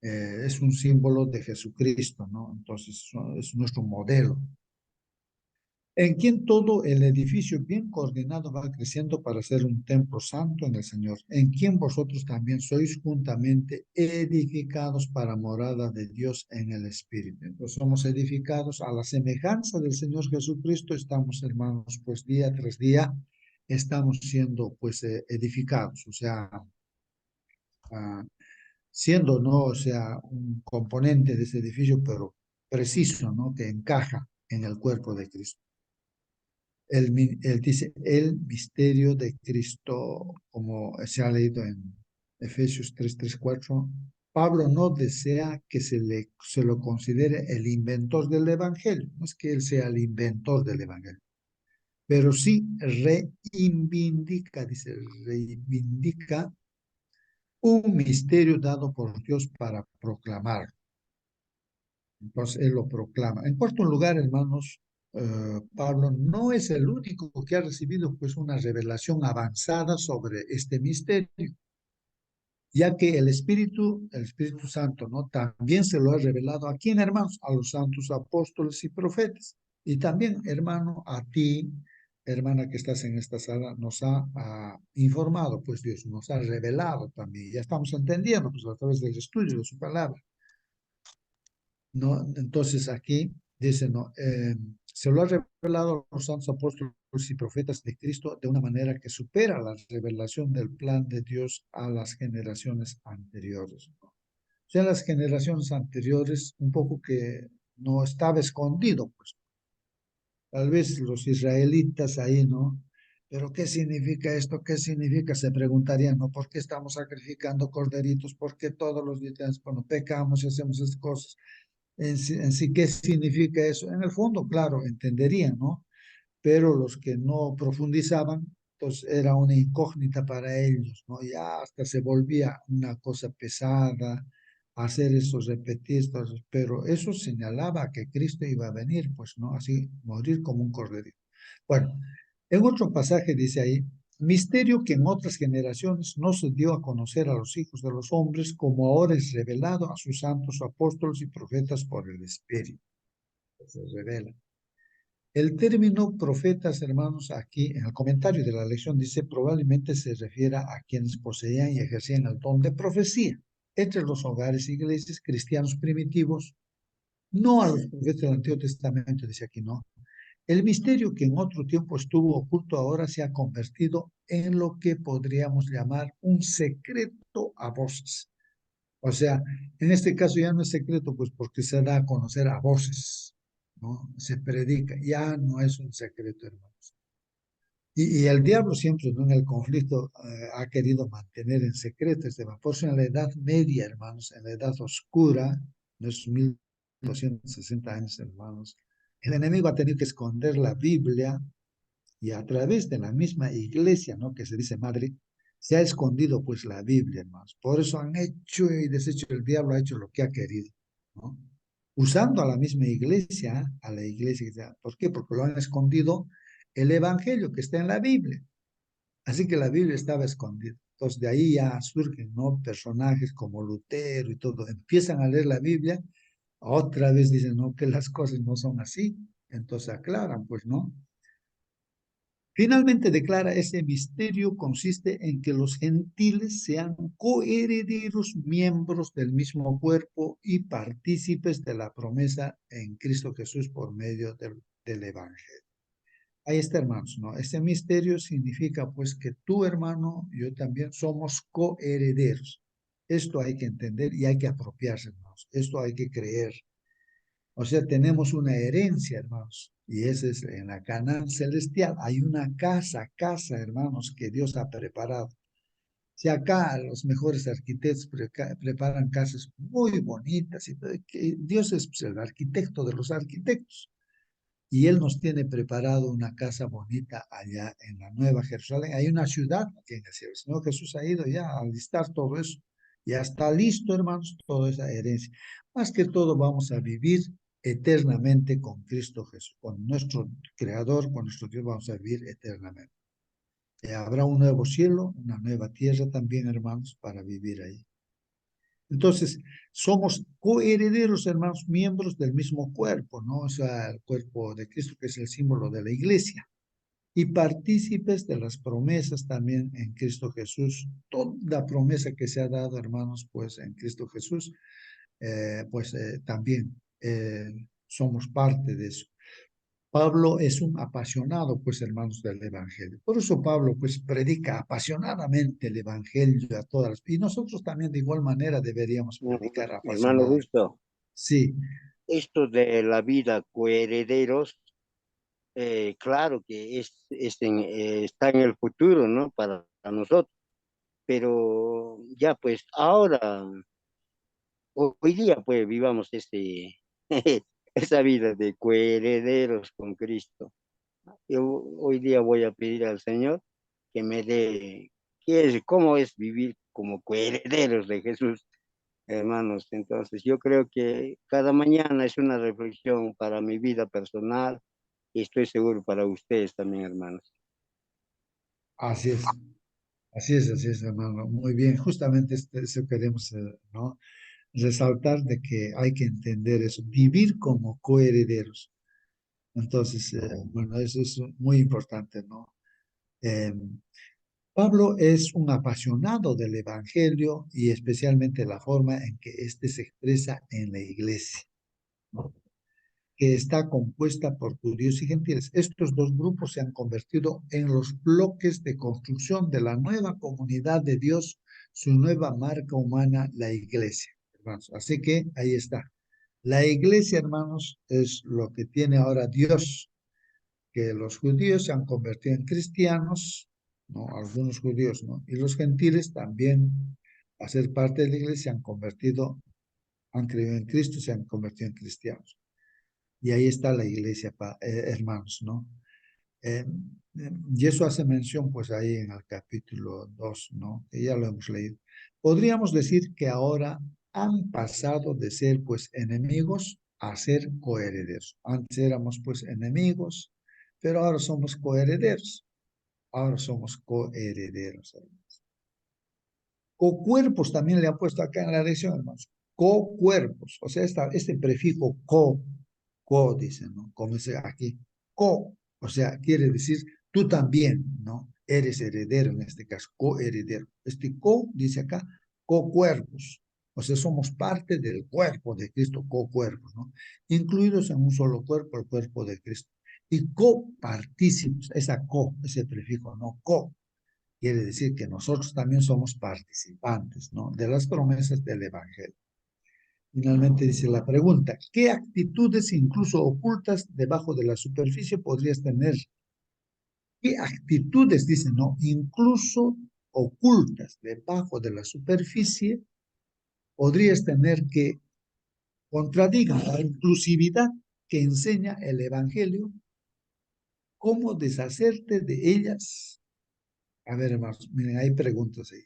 A: es un símbolo de Jesucristo, ¿no? Entonces es nuestro modelo. En quien todo el edificio bien coordinado va creciendo para ser un templo santo en el Señor, en quien vosotros también sois juntamente edificados para morada de Dios en el Espíritu. Entonces somos edificados a la semejanza del Señor Jesucristo, estamos, hermanos, pues día tras día estamos siendo pues edificados, o sea, siendo, ¿no? O sea, un componente de ese edificio, pero preciso, ¿no? Que encaja en el cuerpo de Cristo. Él dice el misterio de Cristo, como se ha leído en Efesios 3:4, Pablo no desea que se lo considere el inventor del Evangelio. No es que él sea el inventor del Evangelio, pero sí reivindica, dice, reivindica un misterio dado por Dios para proclamar. Entonces él lo proclama. En cuarto lugar, hermanos, Pablo no es el único que ha recibido pues una revelación avanzada sobre este misterio, ya que el Espíritu Santo, ¿no? También se lo ha revelado a quién, hermanos, a los santos apóstoles y profetas. Y también, hermano, a ti, hermana que estás en esta sala, nos ha informado, pues Dios nos ha revelado también. Ya estamos entendiendo, pues a través del estudio de su palabra. ¿No? Entonces aquí dice, ¿no? Se lo ha revelado a los santos apóstoles y profetas de Cristo de una manera que supera la revelación del plan de Dios a las generaciones anteriores, ¿no? O sea, las generaciones anteriores, un poco que no estaba escondido, pues tal vez los israelitas ahí, ¿no? Pero ¿qué significa esto? ¿Qué significa? Se preguntarían, ¿no? ¿Por qué estamos sacrificando corderitos? ¿Por qué todos los días, bueno, pecamos y hacemos esas cosas? En sí, ¿qué significa eso? En el fondo, claro, entenderían, ¿no? Pero los que no profundizaban, pues era una incógnita para ellos, ¿no? Ya hasta se volvía una cosa pesada hacer esos repetidos, pero eso señalaba que Cristo iba a venir, pues, ¿no? Así, morir como un corderito. Bueno, en otro pasaje dice ahí, misterio que en otras generaciones no se dio a conocer a los hijos de los hombres, como ahora es revelado a sus santos apóstoles y profetas por el Espíritu. Se revela. El término profetas, hermanos, aquí en el comentario de la lección dice probablemente se refiere a quienes poseían y ejercían el don de profecía entre los hogares e iglesias cristianos primitivos, no a los profetas del Antiguo Testamento, dice aquí, no. El misterio que en otro tiempo estuvo oculto ahora se ha convertido en lo que podríamos llamar un secreto a voces. O sea, en este caso ya no es secreto, pues porque se da a conocer a voces, ¿no? Se predica, ya no es un secreto, hermanos. Y el diablo siempre, ¿no? En el conflicto ha querido mantener en secreto este tema. Por eso en la Edad Media, hermanos, en la Edad Oscura, nuestros 1260 años, hermanos, el enemigo ha tenido que esconder la Biblia y a través de la misma iglesia, ¿no? Que se dice madre, se ha escondido pues la Biblia, hermanos. Por eso han hecho y deshecho, el diablo ha hecho lo que ha querido, ¿no? Usando a la misma iglesia, a la iglesia. ¿Por qué? Porque lo han escondido el evangelio que está en la Biblia. Así que la Biblia estaba escondida. Entonces de ahí ya surgen, ¿no? Personajes como Lutero y todo. Empiezan a leer la Biblia, otra vez dicen, no, que las cosas no son así. Entonces aclaran, pues, ¿no? Finalmente declara ese misterio consiste en que los gentiles sean coherederos miembros del mismo cuerpo y partícipes de la promesa en Cristo Jesús por medio del Evangelio. Ahí está, hermanos, ¿no? Ese misterio significa pues que tú, hermano, y yo también somos coherederos. Esto hay que entender y hay que apropiarse, hermanos. Esto hay que creer. O sea, tenemos una herencia, hermanos, y esa es en la Canaán celestial. Hay una casa, hermanos, que Dios ha preparado. Si acá los mejores arquitectos preparan casas muy bonitas, y que Dios es pues, el arquitecto de los arquitectos, y Él nos tiene preparado una casa bonita allá en la Nueva Jerusalén. Hay una ciudad que en el cielo. El Señor Jesús ha ido ya a listar todo eso. Ya está listo, hermanos, toda esa herencia. Más que todo vamos a vivir eternamente con Cristo Jesús, con nuestro Creador, con nuestro Dios, vamos a vivir eternamente. Habrá un nuevo cielo, una nueva tierra también, hermanos, para vivir ahí. Entonces, somos coherederos, hermanos, miembros del mismo cuerpo, ¿no? O sea, el cuerpo de Cristo, que es el símbolo de la iglesia, y partícipes de las promesas también en Cristo Jesús. Toda promesa que se ha dado, hermanos, pues en Cristo Jesús, también somos parte de eso. Pablo es un apasionado, pues, hermanos, del Evangelio. Por eso Pablo, pues, predica apasionadamente el Evangelio a todas las... Y nosotros también de igual manera deberíamos predicar
D: Hermano
A: apasionadamente.
D: Justo,
A: Sí,
D: esto de la vida coherederos, claro que está en el futuro, ¿no? Para nosotros, pero ya pues ahora hoy día pues vivamos esa vida de coherederos con Cristo. Yo hoy día voy a pedir al Señor que me dé, cómo es vivir como coherederos de Jesús, hermanos. Entonces, yo creo que cada mañana es una reflexión para mi vida personal y estoy seguro para ustedes también, hermanos.
A: Así es, así es, hermano. Muy bien, justamente eso queremos, ¿no? Resaltar de que hay que entender eso, vivir como coherederos. Entonces, bueno, eso es muy importante, ¿no? Eh, Pablo es un apasionado del Evangelio y especialmente la forma en que éste se expresa en la iglesia, ¿no? Que está compuesta por judíos y gentiles. Estos dos grupos se han convertido en los bloques de construcción de la nueva comunidad de Dios, su nueva marca humana, la iglesia, hermanos. Así que ahí está. La iglesia, hermanos, es lo que tiene ahora Dios, que los judíos se han convertido en cristianos, ¿no? Algunos judíos, ¿no? Y los gentiles también, a ser parte de la iglesia, han creído en Cristo, se han convertido en cristianos. Y ahí está la iglesia, hermanos, ¿no? Eh, y eso hace mención, pues, ahí en el capítulo 2, ¿no? Que ya lo hemos leído. Podríamos decir que ahora han pasado de ser, pues, enemigos a ser coherederos. Antes éramos, pues, enemigos, pero ahora somos coherederos. Ahora somos coherederos, hermanos. Co-cuerpos también le han puesto acá en la lección, hermanos. Co-cuerpos. O sea, este prefijo co, dicen, ¿no? Como dice aquí, co. O sea, quiere decir tú también, ¿no? Eres heredero en este caso, coheredero. Este co dice acá, co-cuerpos. O sea, somos parte del cuerpo de Cristo, co-cuerpos, ¿no? Incluidos en un solo cuerpo, el cuerpo de Cristo. Y copartícipos, esa co, ese prefijo, ¿no? Co quiere decir que nosotros también somos participantes, ¿no? De las promesas del Evangelio. Finalmente dice la pregunta, ¿qué actitudes incluso ocultas debajo de la superficie podrías tener? ¿Qué actitudes, dice, no? Incluso ocultas debajo de la superficie podrías tener que contradigan la inclusividad que enseña el Evangelio? ¿Cómo deshacerte de ellas? A ver, hermanos, miren, hay preguntas ahí.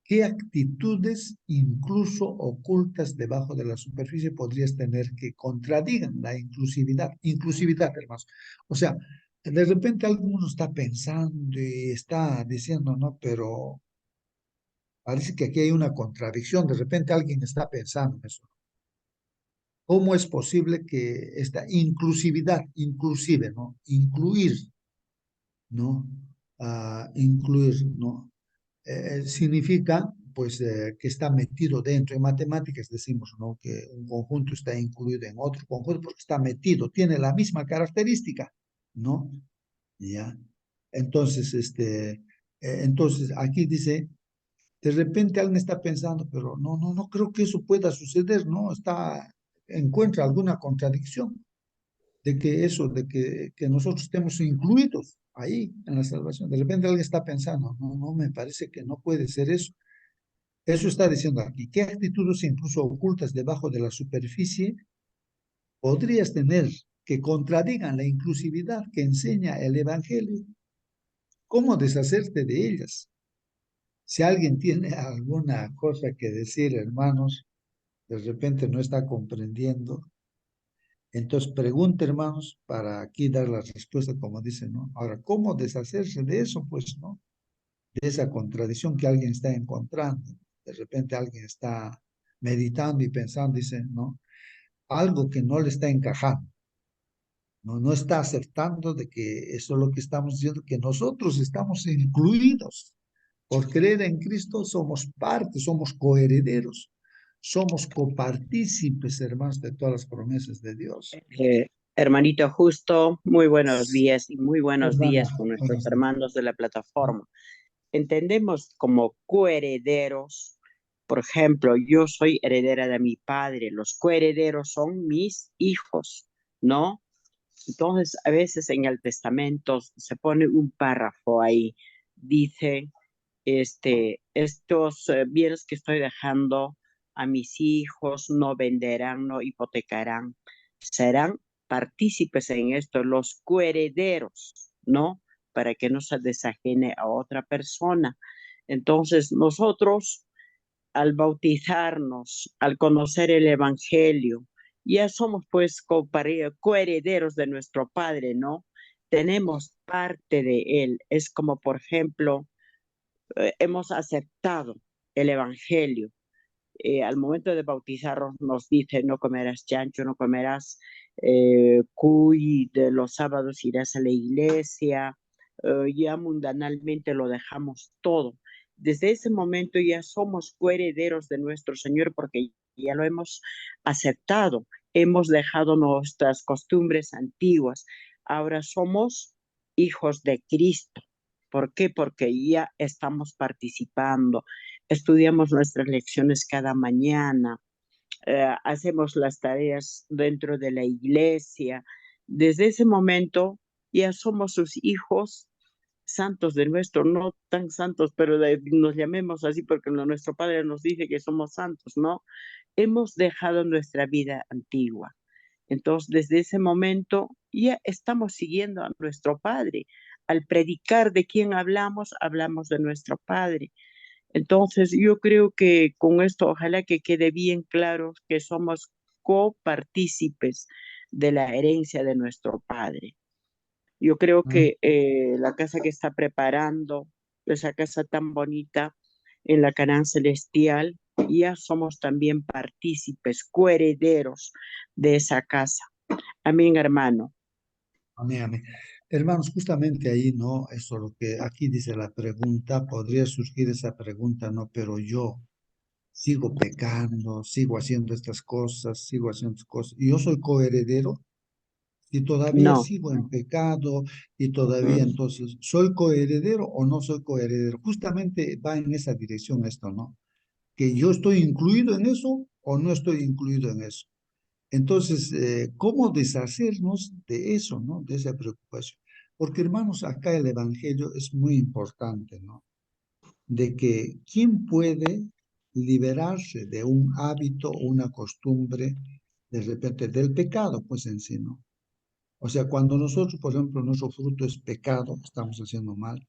A: ¿Qué actitudes, incluso ocultas debajo de la superficie, podrías tener que contradigan la inclusividad? Inclusividad, hermanos. O sea, de repente alguno está pensando y está diciendo, no, pero parece que aquí hay una contradicción. De repente alguien está pensando eso. ¿Cómo es posible que esta inclusividad, inclusive, ¿no? Incluir, ¿no? Incluir, ¿no? Significa pues que está metido dentro. En matemáticas decimos, ¿no? Que un conjunto está incluido en otro conjunto porque está metido, tiene la misma característica, ¿no? ¿Ya? Entonces, entonces aquí dice, de repente alguien está pensando, pero no creo que eso pueda suceder, ¿no? Encuentra alguna contradicción de que eso, que nosotros estemos incluidos ahí en la salvación. De repente alguien está pensando, no, me parece que no puede ser eso. Eso está diciendo aquí. ¿Qué actitudes incluso ocultas debajo de la superficie podrías tener que contradigan la inclusividad que enseña el Evangelio? ¿Cómo deshacerte de ellas? Si alguien tiene alguna cosa que decir, hermanos, de repente no está comprendiendo, entonces pregunte, hermanos, para aquí dar la respuesta como dice, ¿no? Ahora, ¿cómo deshacerse de eso? Pues, ¿no? De esa contradicción que alguien está encontrando. De repente alguien está meditando y pensando, dice, ¿no? Algo que no le está encajando, no está aceptando de que eso es lo que estamos diciendo, que nosotros estamos incluidos. Por creer en Cristo somos parte, somos coherederos, somos copartícipes, hermanos, de todas las promesas de Dios.
I: Hermanito Justo, muy buenos días y muy buenos
A: Hermano,
I: días con nuestros
A: buenos días.
I: hermanos de la plataforma. Entendemos como coherederos, por ejemplo, yo soy heredera de mi padre, los coherederos son mis hijos, ¿no? Entonces, a veces en el testamento se pone un párrafo ahí, dice, estos bienes que estoy dejando a mis hijos, no venderán, no hipotecarán. Serán partícipes en esto, los coherederos, ¿no? Para que no se desajene a otra persona. Entonces, nosotros, al bautizarnos, al conocer el Evangelio, ya somos pues coherederos de nuestro Padre, ¿no? Tenemos parte de Él. Es como, por ejemplo, hemos aceptado el Evangelio. Al momento de bautizarnos nos dice, no comerás chancho, no comerás cuy, de los sábados irás a la iglesia, ya mundanalmente lo dejamos todo. Desde ese momento ya somos coherederos de nuestro Señor porque ya lo hemos aceptado, hemos dejado nuestras costumbres antiguas, ahora somos hijos de Cristo. ¿Por qué? Porque ya estamos participando, estudiamos nuestras lecciones cada mañana, hacemos las tareas dentro de la iglesia. Desde ese momento ya somos sus hijos santos de nuestro, no tan santos, pero nos llamemos así porque nuestro Padre nos dice que somos santos, ¿no? Hemos dejado nuestra vida antigua. Entonces, desde ese momento ya estamos siguiendo a nuestro Padre. Al predicar de quién hablamos, hablamos de nuestro Padre. Entonces, yo creo que con esto, ojalá que quede bien claro que somos copartícipes de la herencia de nuestro Padre. Yo creo que la casa que está preparando, esa casa tan bonita en la Canaán Celestial, ya somos también partícipes, coherederos de esa casa. Amén, hermano.
A: Amén, amén. Hermanos, justamente ahí, ¿no? Eso lo que aquí dice la pregunta, podría surgir esa pregunta, ¿no? Pero yo sigo pecando, sigo haciendo estas cosas, sigo haciendo estas cosas. Y yo soy coheredero y todavía
I: No,
A: sigo en pecado y todavía entonces, ¿soy coheredero o no soy coheredero? Justamente va en esa dirección esto, ¿no? Que yo estoy incluido en eso o no estoy incluido en eso. Entonces, ¿cómo deshacernos de eso, ¿no? De esa preocupación. Porque, hermanos, acá el Evangelio es muy importante, ¿no? De que quién puede liberarse de un hábito o una costumbre, de repente, del pecado, pues en sí, ¿no? O sea, cuando nosotros, por ejemplo, nuestro fruto es pecado, estamos haciendo mal.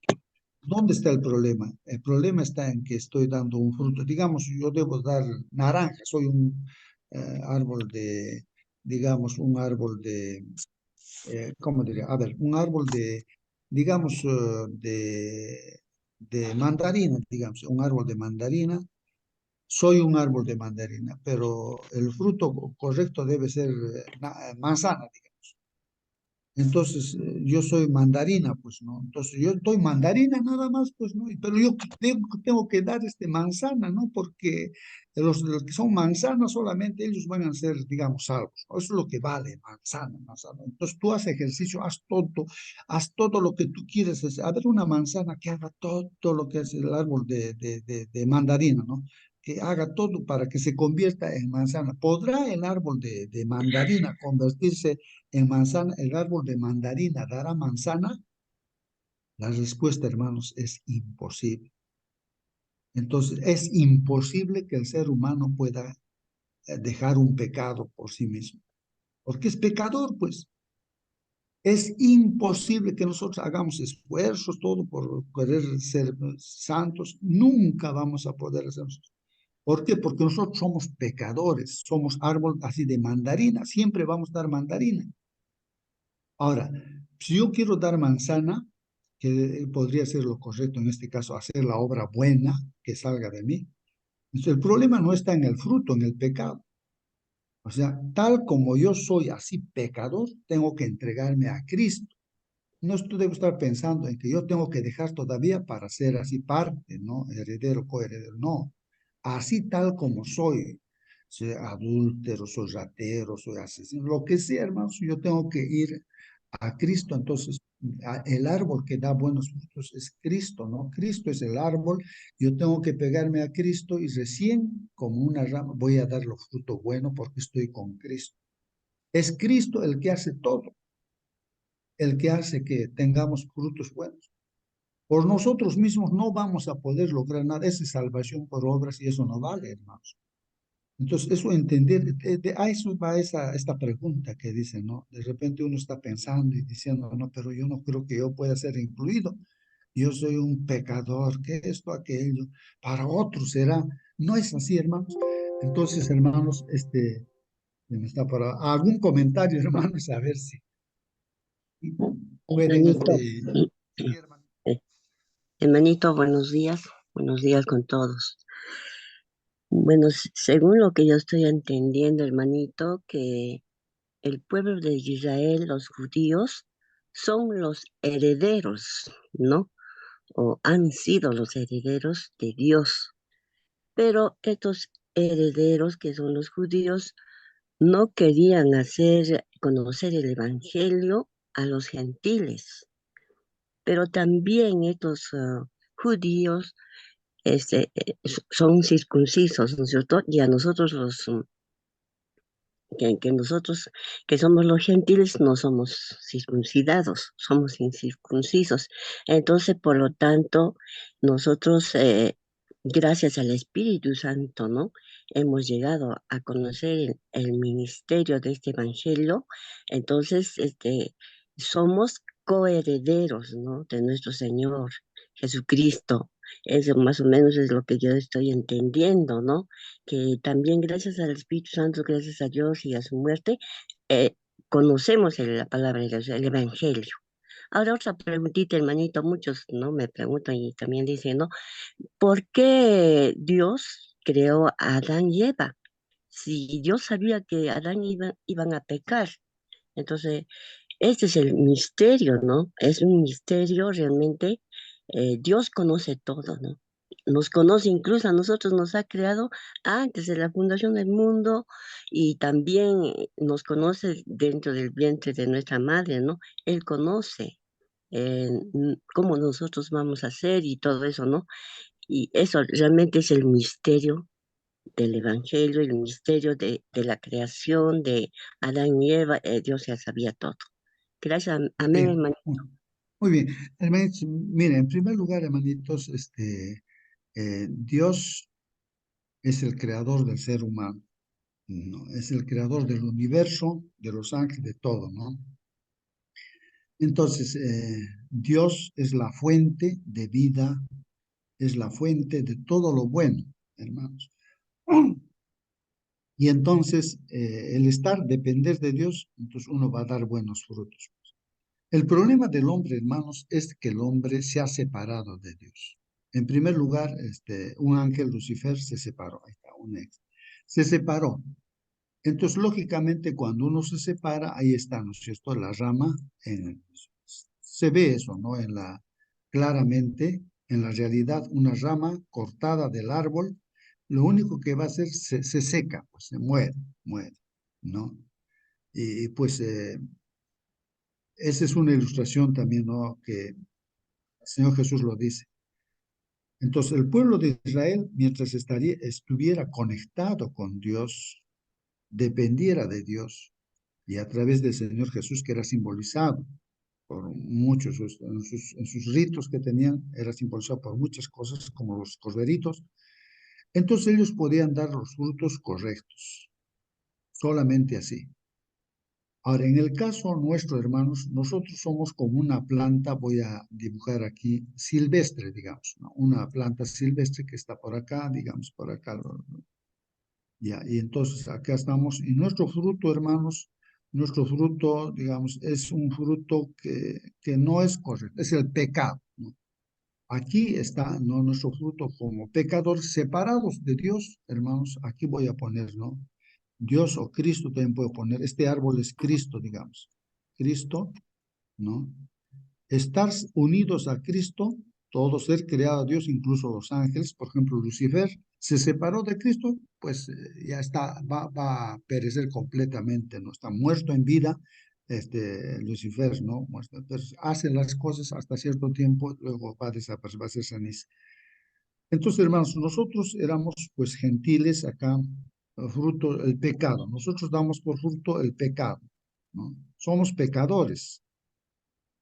A: ¿Dónde está el problema? El problema está en que estoy dando un fruto. Digamos, yo debo dar naranja, soy un árbol de, digamos, un árbol de, ¿cómo diría? A ver, un árbol de, digamos, de mandarina, digamos, un árbol de mandarina. Soy un árbol de mandarina, pero el fruto correcto debe ser manzana, digamos. Entonces, yo soy mandarina, pues, ¿no? Entonces, yo doy mandarina nada más, pues, ¿no? Pero yo tengo que dar manzana, ¿no? Porque los que son manzanas solamente ellos van a ser, digamos, salvos, ¿no? Eso es lo que vale, manzana, manzana. Entonces, tú haces ejercicio, haz todo lo que tú quieres hacer. A ver, una manzana que haga todo lo que hace el árbol de mandarina, ¿no? Que haga todo para que se convierta en manzana. ¿Podrá el árbol de mandarina convertirse en manzana? ¿El árbol de mandarina dará manzana? La respuesta, hermanos, es imposible. Entonces, es imposible que el ser humano pueda dejar un pecado por sí mismo, porque es pecador, pues. Es imposible que nosotros hagamos esfuerzos, todo por querer ser santos. Nunca vamos a poder hacerlo. ¿Por qué? Porque nosotros somos pecadores, somos árbol así de mandarina, siempre vamos a dar mandarina. Ahora, si yo quiero dar manzana, que podría ser lo correcto en este caso, hacer la obra buena que salga de mí. Entonces, el problema no está en el fruto, en el pecado. O sea, tal como yo soy así pecador, tengo que entregarme a Cristo. No debo estar pensando en que yo tengo que dejar todavía para ser así parte, ¿no? Heredero, coheredero. No. Así tal como soy adúltero, soy ratero, soy asesino, lo que sea, hermanos, yo tengo que ir a Cristo. Entonces, el árbol que da buenos frutos es Cristo, ¿no? Cristo es el árbol. Yo tengo que pegarme a Cristo y recién, como una rama, voy a dar los frutos buenos porque estoy con Cristo. Es Cristo el que hace todo, el que hace que tengamos frutos buenos. Por nosotros mismos no vamos a poder lograr nada. Esa es salvación por obras y eso no vale, hermanos. Entonces, eso entender, a eso va esta pregunta que dice, ¿no? De repente uno está pensando y diciendo, no, pero yo no creo que yo pueda ser incluido. Yo soy un pecador, que esto, aquello, para otros será. No es así, hermanos. Entonces, hermanos, me está por algún comentario, hermanos, a ver si pueden,
J: Hermanito,
A: sí, hermano.
J: hermanito, buenos días con todos. Bueno, según lo que yo estoy entendiendo, hermanito, que el pueblo de Israel, los judíos, son los herederos, ¿no? O han sido los herederos de Dios. Pero estos herederos que son los judíos no querían conocer el evangelio a los gentiles. Pero también estos judíos son circuncisos, ¿no es cierto? Y a nosotros que nosotros que somos los gentiles no somos circuncidados, somos incircuncisos. Entonces, por lo tanto, nosotros, gracias al Espíritu Santo, ¿no? Hemos llegado a conocer el ministerio de este evangelio. Entonces, somos coherederos, ¿no? De nuestro Señor Jesucristo. Eso más o menos es lo que yo estoy entendiendo, ¿no? Que también gracias al Espíritu Santo, gracias a Dios y a su muerte, eh, conocemos la palabra de Dios, el Evangelio. Ahora otra preguntita, hermanito, muchos no me preguntan y también dicen, ¿no? ¿Por qué Dios creó a Adán y Eva? Si Dios sabía que Adán iban a pecar, entonces este es el misterio, ¿no? Es un misterio realmente. Dios conoce todo, ¿no? Nos conoce incluso a nosotros, nos ha creado antes de la fundación del mundo y también nos conoce dentro del vientre de nuestra madre, ¿no? Él conoce cómo nosotros vamos a ser y todo eso, ¿no? Y eso realmente es el misterio del Evangelio, el misterio de la creación de Adán y Eva. Dios ya sabía todo. Gracias, amén,
A: Bien,
J: hermano.
A: muy bien. Hermanitos, miren, en primer lugar, hermanitos, Dios es el creador del ser humano, ¿no? Es el creador del universo, de los ángeles, de todo, ¿no? Entonces, Dios es la fuente de vida, es la fuente de todo lo bueno, hermanos. Y entonces, el depender de Dios, entonces uno va a dar buenos frutos. El problema del hombre, hermanos, es que el hombre se ha separado de Dios. En primer lugar, un ángel Lucifer se separó, ahí está, un ex. Se separó. Entonces, lógicamente, cuando uno se separa, ahí está, ¿no es cierto? La rama, se ve eso, ¿no? Claramente, en la realidad, una rama cortada del árbol, lo único que va a hacer, se seca, pues se muere, ¿no? Y pues esa es una ilustración también, ¿no? Que el Señor Jesús lo dice. Entonces, el pueblo de Israel, mientras estuviera conectado con Dios, dependiera de Dios, y a través del Señor Jesús, que era simbolizado por muchos, en sus ritos que tenían, era simbolizado por muchas cosas, como los corderitos, entonces ellos podían dar los frutos correctos, solamente así. Ahora, en el caso nuestro, hermanos, nosotros somos como una planta, voy a dibujar aquí, silvestre, digamos, ¿no? Una planta silvestre que está por acá, digamos, por acá, ya, y entonces acá estamos, y nuestro fruto, hermanos, nuestro fruto, digamos, es un fruto que no es correcto, es el pecado, ¿no? Aquí está, ¿no? Nuestro fruto como pecadores separados de Dios, hermanos, aquí voy a poner, ¿no? Dios o Cristo también puedo poner, este árbol es Cristo, digamos, Cristo, ¿no? Estar unidos a Cristo, todo ser creado a Dios, incluso los ángeles, por ejemplo, Lucifer, se separó de Cristo, pues ya está, va a perecer completamente, ¿no? Está muerto en vida, Lucifer, ¿no? Muerto. Entonces, hace las cosas hasta cierto tiempo, luego va a desaparecer, va a ser ceniza. Entonces, hermanos, nosotros éramos, pues, gentiles acá, fruto, el pecado. Nosotros damos por fruto el pecado, ¿no? Somos pecadores.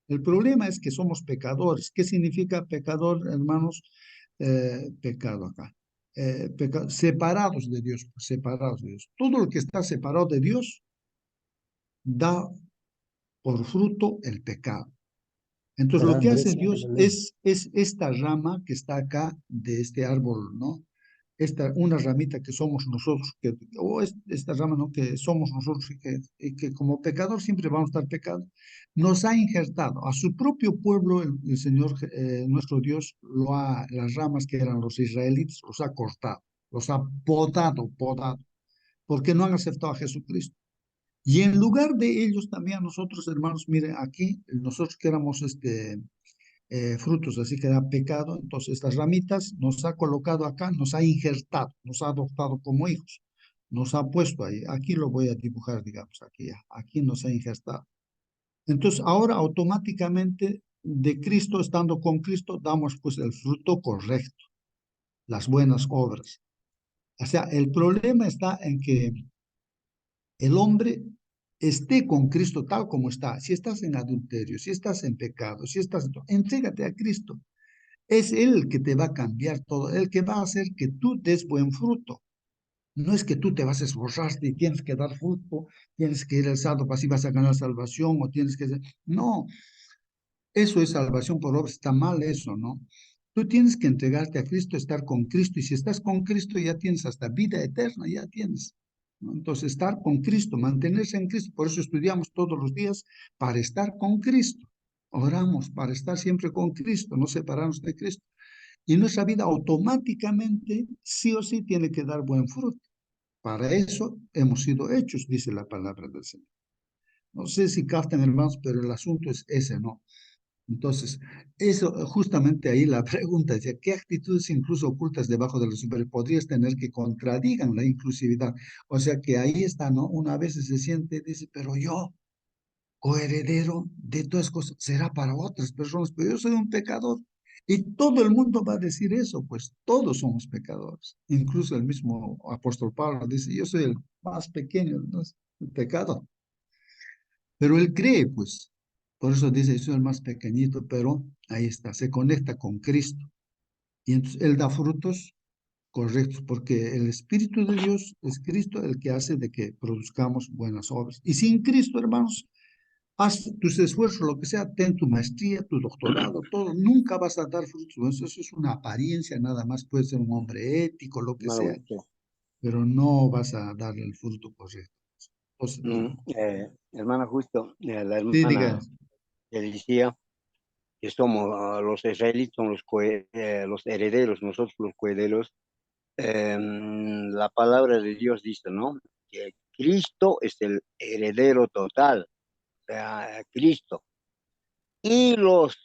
A: El problema es que somos pecadores. ¿Qué significa pecador, hermanos? Pecado acá. separados de Dios, separados de Dios. Todo lo que está separado de Dios da por fruto el pecado. Entonces, lo que
C: Grande
A: hace
C: esa
A: Dios
C: ley.
A: es esta rama que está acá de este árbol, ¿no? Una ramita que somos nosotros, esta rama, ¿no? Que somos nosotros y que como pecador siempre vamos a estar pecando, nos ha injertado a su propio pueblo, el Señor, nuestro Dios, las ramas que eran los israelitas, los ha cortado, los ha podado, porque no han aceptado a Jesucristo. Y en lugar de ellos también a nosotros, hermanos, miren, aquí nosotros que éramos frutos, así que era pecado, entonces estas ramitas nos ha colocado acá, nos ha injertado, nos ha adoptado como hijos, nos ha puesto ahí, aquí lo voy a dibujar, digamos, aquí nos ha injertado. Entonces ahora automáticamente de Cristo, estando con Cristo, damos pues el fruto correcto, las buenas obras. O sea, el problema está en que el hombre esté con Cristo tal como está. Si estás en adulterio, si estás en pecado, entrégate a Cristo. Es Él el que te va a cambiar todo, el que va a hacer que tú des buen fruto. No es que tú te vas a esforzar y tienes que dar fruto, tienes que ir al santo para así vas a ganar salvación o tienes que... No, eso es salvación por obra, está mal eso, ¿no? Tú tienes que entregarte a Cristo, estar con Cristo, y si estás con Cristo ya tienes hasta vida eterna, ya tienes, ¿no? Entonces, estar con Cristo, mantenerse en Cristo, por eso estudiamos todos los días para estar con Cristo. Oramos para estar siempre con Cristo, no separarnos de Cristo. Y nuestra vida automáticamente, sí o sí, tiene que dar buen fruto. Para eso hemos sido hechos, dice la palabra del Señor. No sé si captan, hermanos, pero el asunto es ese, ¿no? Entonces, eso, justamente ahí la pregunta es, ¿qué actitudes incluso ocultas debajo de la superficie podrías tener que contradigan la inclusividad? O sea que ahí está, ¿no? Una vez se siente, dice, pero yo, coheredero de todas cosas, será para otras personas, pero yo soy un pecador. Y todo el mundo va a decir eso, pues todos somos pecadores. Incluso el mismo apóstol Pablo dice, yo soy el más pequeño, ¿no? El pecado. Pero él cree, pues. Por eso dice, yo soy el más pequeñito, pero ahí está, se conecta con Cristo. Y entonces él da frutos correctos, porque el Espíritu de Dios es Cristo el que hace de que produzcamos buenas obras. Y sin Cristo, hermanos, haz tus esfuerzos, lo que sea, ten tu maestría, tu doctorado, todo, nunca vas a dar frutos. Eso es una apariencia nada más, puedes ser un hombre ético, lo que sea, pero no vas a dar el fruto correcto. Entonces,
D: Hermana, justo, la
A: sí, diga.
D: hermana que decía que somos los israelitas, son los herederos, nosotros los coherederos. La palabra de Dios dice, ¿no? Que Cristo es el heredero total, o sea, Cristo. Y los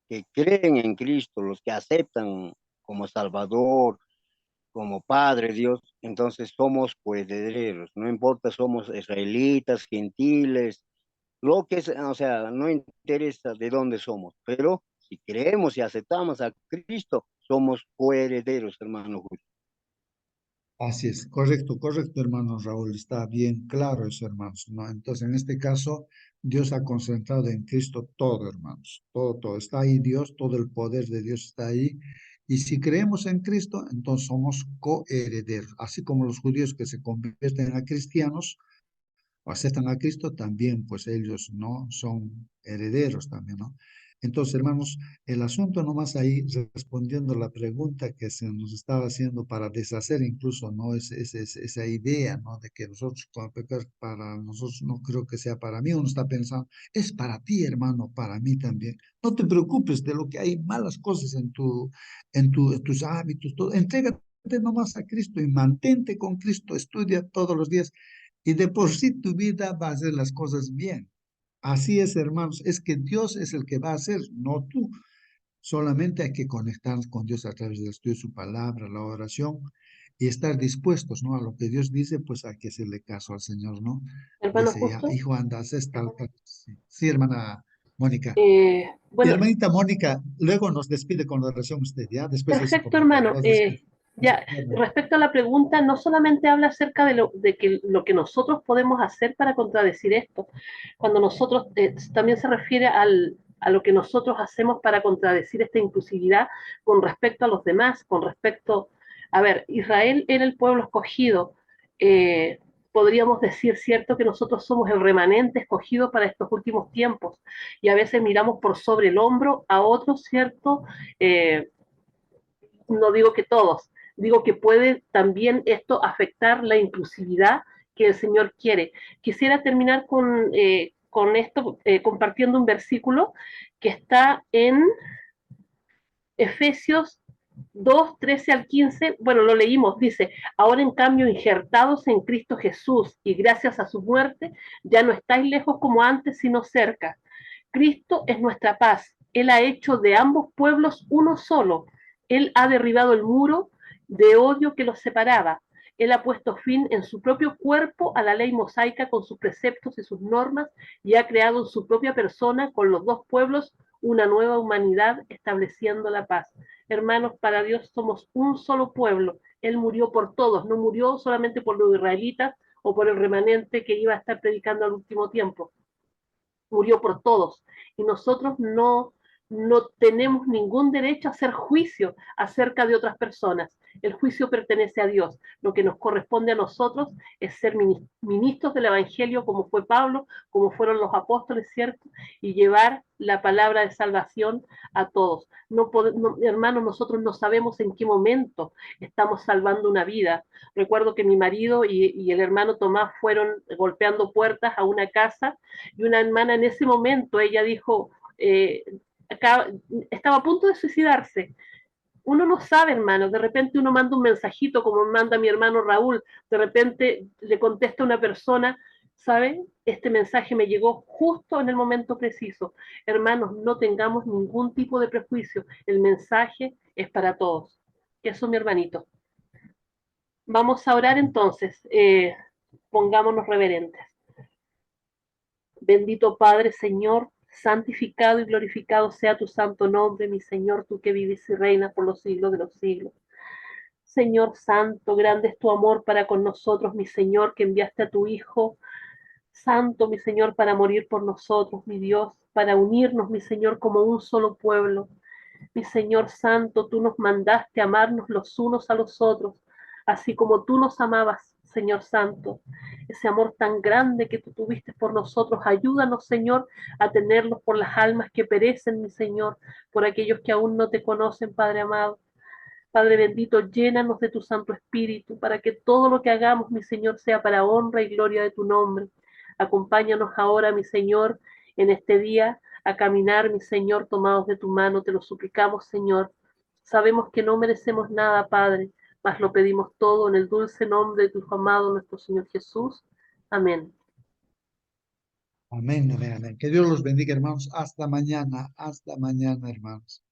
D: que creen en Cristo, los que aceptan como Salvador, como Padre Dios, entonces somos coherederos, no importa, somos israelitas, gentiles, lo que es, o sea, no interesa de dónde somos, pero si creemos y aceptamos a Cristo, somos coherederos, hermano Julio.
A: Así es, correcto, hermano Raúl, está bien claro eso, hermanos, ¿no? Entonces, en este caso, Dios ha concentrado en Cristo todo, hermanos, todo, está ahí Dios, todo el poder de Dios está ahí, y si creemos en Cristo, entonces somos coherederos, así como los judíos que se convierten a cristianos, o aceptan a Cristo, también pues ellos no son herederos también, ¿no? Entonces, hermanos, el asunto nomás ahí, respondiendo la pregunta que se nos estaba haciendo para deshacer incluso, ¿no? Esa idea, ¿no? De que nosotros, para nosotros, no creo que sea para mí, uno está pensando, es para ti, hermano, para mí también. No te preocupes de lo que hay malas cosas en tus hábitos, todo. Entrégate nomás a Cristo y mantente con Cristo, estudia todos los días y de por sí tu vida va a hacer las cosas bien. Así es, hermanos, es que Dios es el que va a hacer, no tú. Solamente hay que conectarnos con Dios a través del estudio de su palabra, la oración, y estar dispuestos, ¿no? A lo que Dios dice, pues hay que hacerle caso al Señor, ¿no?
E: Hermano,
A: Dice ya,
E: justo.
A: hijo, anda, haces tal. Sí, sí, hermana Mónica. Y
E: Bueno,
A: hermanita Mónica, luego nos despide con la oración usted, ¿ya? Después de ese
E: perfecto,
A: comentario.
E: hermano.
A: Nos despide.
E: Ya, respecto a la pregunta, no solamente habla acerca de que lo que nosotros podemos hacer para contradecir esto, cuando nosotros también se refiere a lo que nosotros hacemos para contradecir esta inclusividad con respecto a los demás, con respecto A ver, Israel era el pueblo escogido. Podríamos decir, ¿cierto?, que nosotros somos el remanente escogido para estos últimos tiempos. Y a veces miramos por sobre el hombro a otros, ¿cierto? No digo que todos, digo que puede también esto afectar la inclusividad que el Señor quiere. Quisiera terminar con esto, compartiendo un versículo que está en Efesios 2, 13 al 15, bueno, lo leímos, dice, ahora en cambio injertados en Cristo Jesús y gracias a su muerte, ya no estáis lejos como antes, sino cerca. Cristo es nuestra paz. Él ha hecho de ambos pueblos uno solo. Él ha derribado el muro de odio que los separaba. Él ha puesto fin en su propio cuerpo a la ley mosaica con sus preceptos y sus normas y ha creado en su propia persona con los dos pueblos una nueva humanidad estableciendo la paz. Hermanos, para Dios somos un solo pueblo. Él murió por todos, no murió solamente por los israelitas o por el remanente que iba a estar predicando al último tiempo. Murió por todos. Y nosotros no tenemos ningún derecho a hacer juicio acerca de otras personas. El juicio pertenece a Dios. Lo que nos corresponde a nosotros es ser ministros del Evangelio, como fue Pablo, como fueron los apóstoles, ¿cierto? Y llevar la palabra de salvación a todos. Hermanos, nosotros no sabemos en qué momento estamos salvando una vida. Recuerdo que mi marido y el hermano Tomás fueron golpeando puertas a una casa y una hermana en ese momento, ella dijo, estaba a punto de suicidarse. Uno no sabe, hermano, de repente uno manda un mensajito como manda mi hermano Raúl, de repente le contesta una persona, ¿sabe? Este mensaje me llegó justo en el momento preciso. Hermanos, no tengamos ningún tipo de prejuicio, el mensaje es para todos. Eso, mi hermanito. Vamos a orar entonces, pongámonos reverentes. Bendito Padre, Señor, santificado y glorificado sea tu santo nombre, mi Señor, tú que vives y reinas por los siglos de los siglos. Señor santo, grande es tu amor para con nosotros, mi Señor, que enviaste a tu Hijo santo, mi Señor, para morir por nosotros, mi Dios, para unirnos, mi Señor, como un solo pueblo. Mi Señor santo, tú nos mandaste a amarnos los unos a los otros, así como tú nos amabas, Señor santo. Ese amor tan grande que tú tuviste por nosotros, ayúdanos, Señor, a tenerlos por las almas que perecen, mi Señor, por aquellos que aún no te conocen, Padre amado. Padre bendito, llénanos de tu Santo Espíritu para que todo lo que hagamos, mi Señor, sea para honra y gloria de tu nombre. Acompáñanos ahora, mi Señor, en este día a caminar, mi Señor, tomados de tu mano. Te lo suplicamos, Señor. Sabemos que no merecemos nada, Padre, mas lo pedimos todo en el dulce nombre de tu Hijo amado, nuestro Señor Jesús. Amén.
A: Amén, amén, amén. Que Dios los bendiga, hermanos. Hasta mañana, hermanos.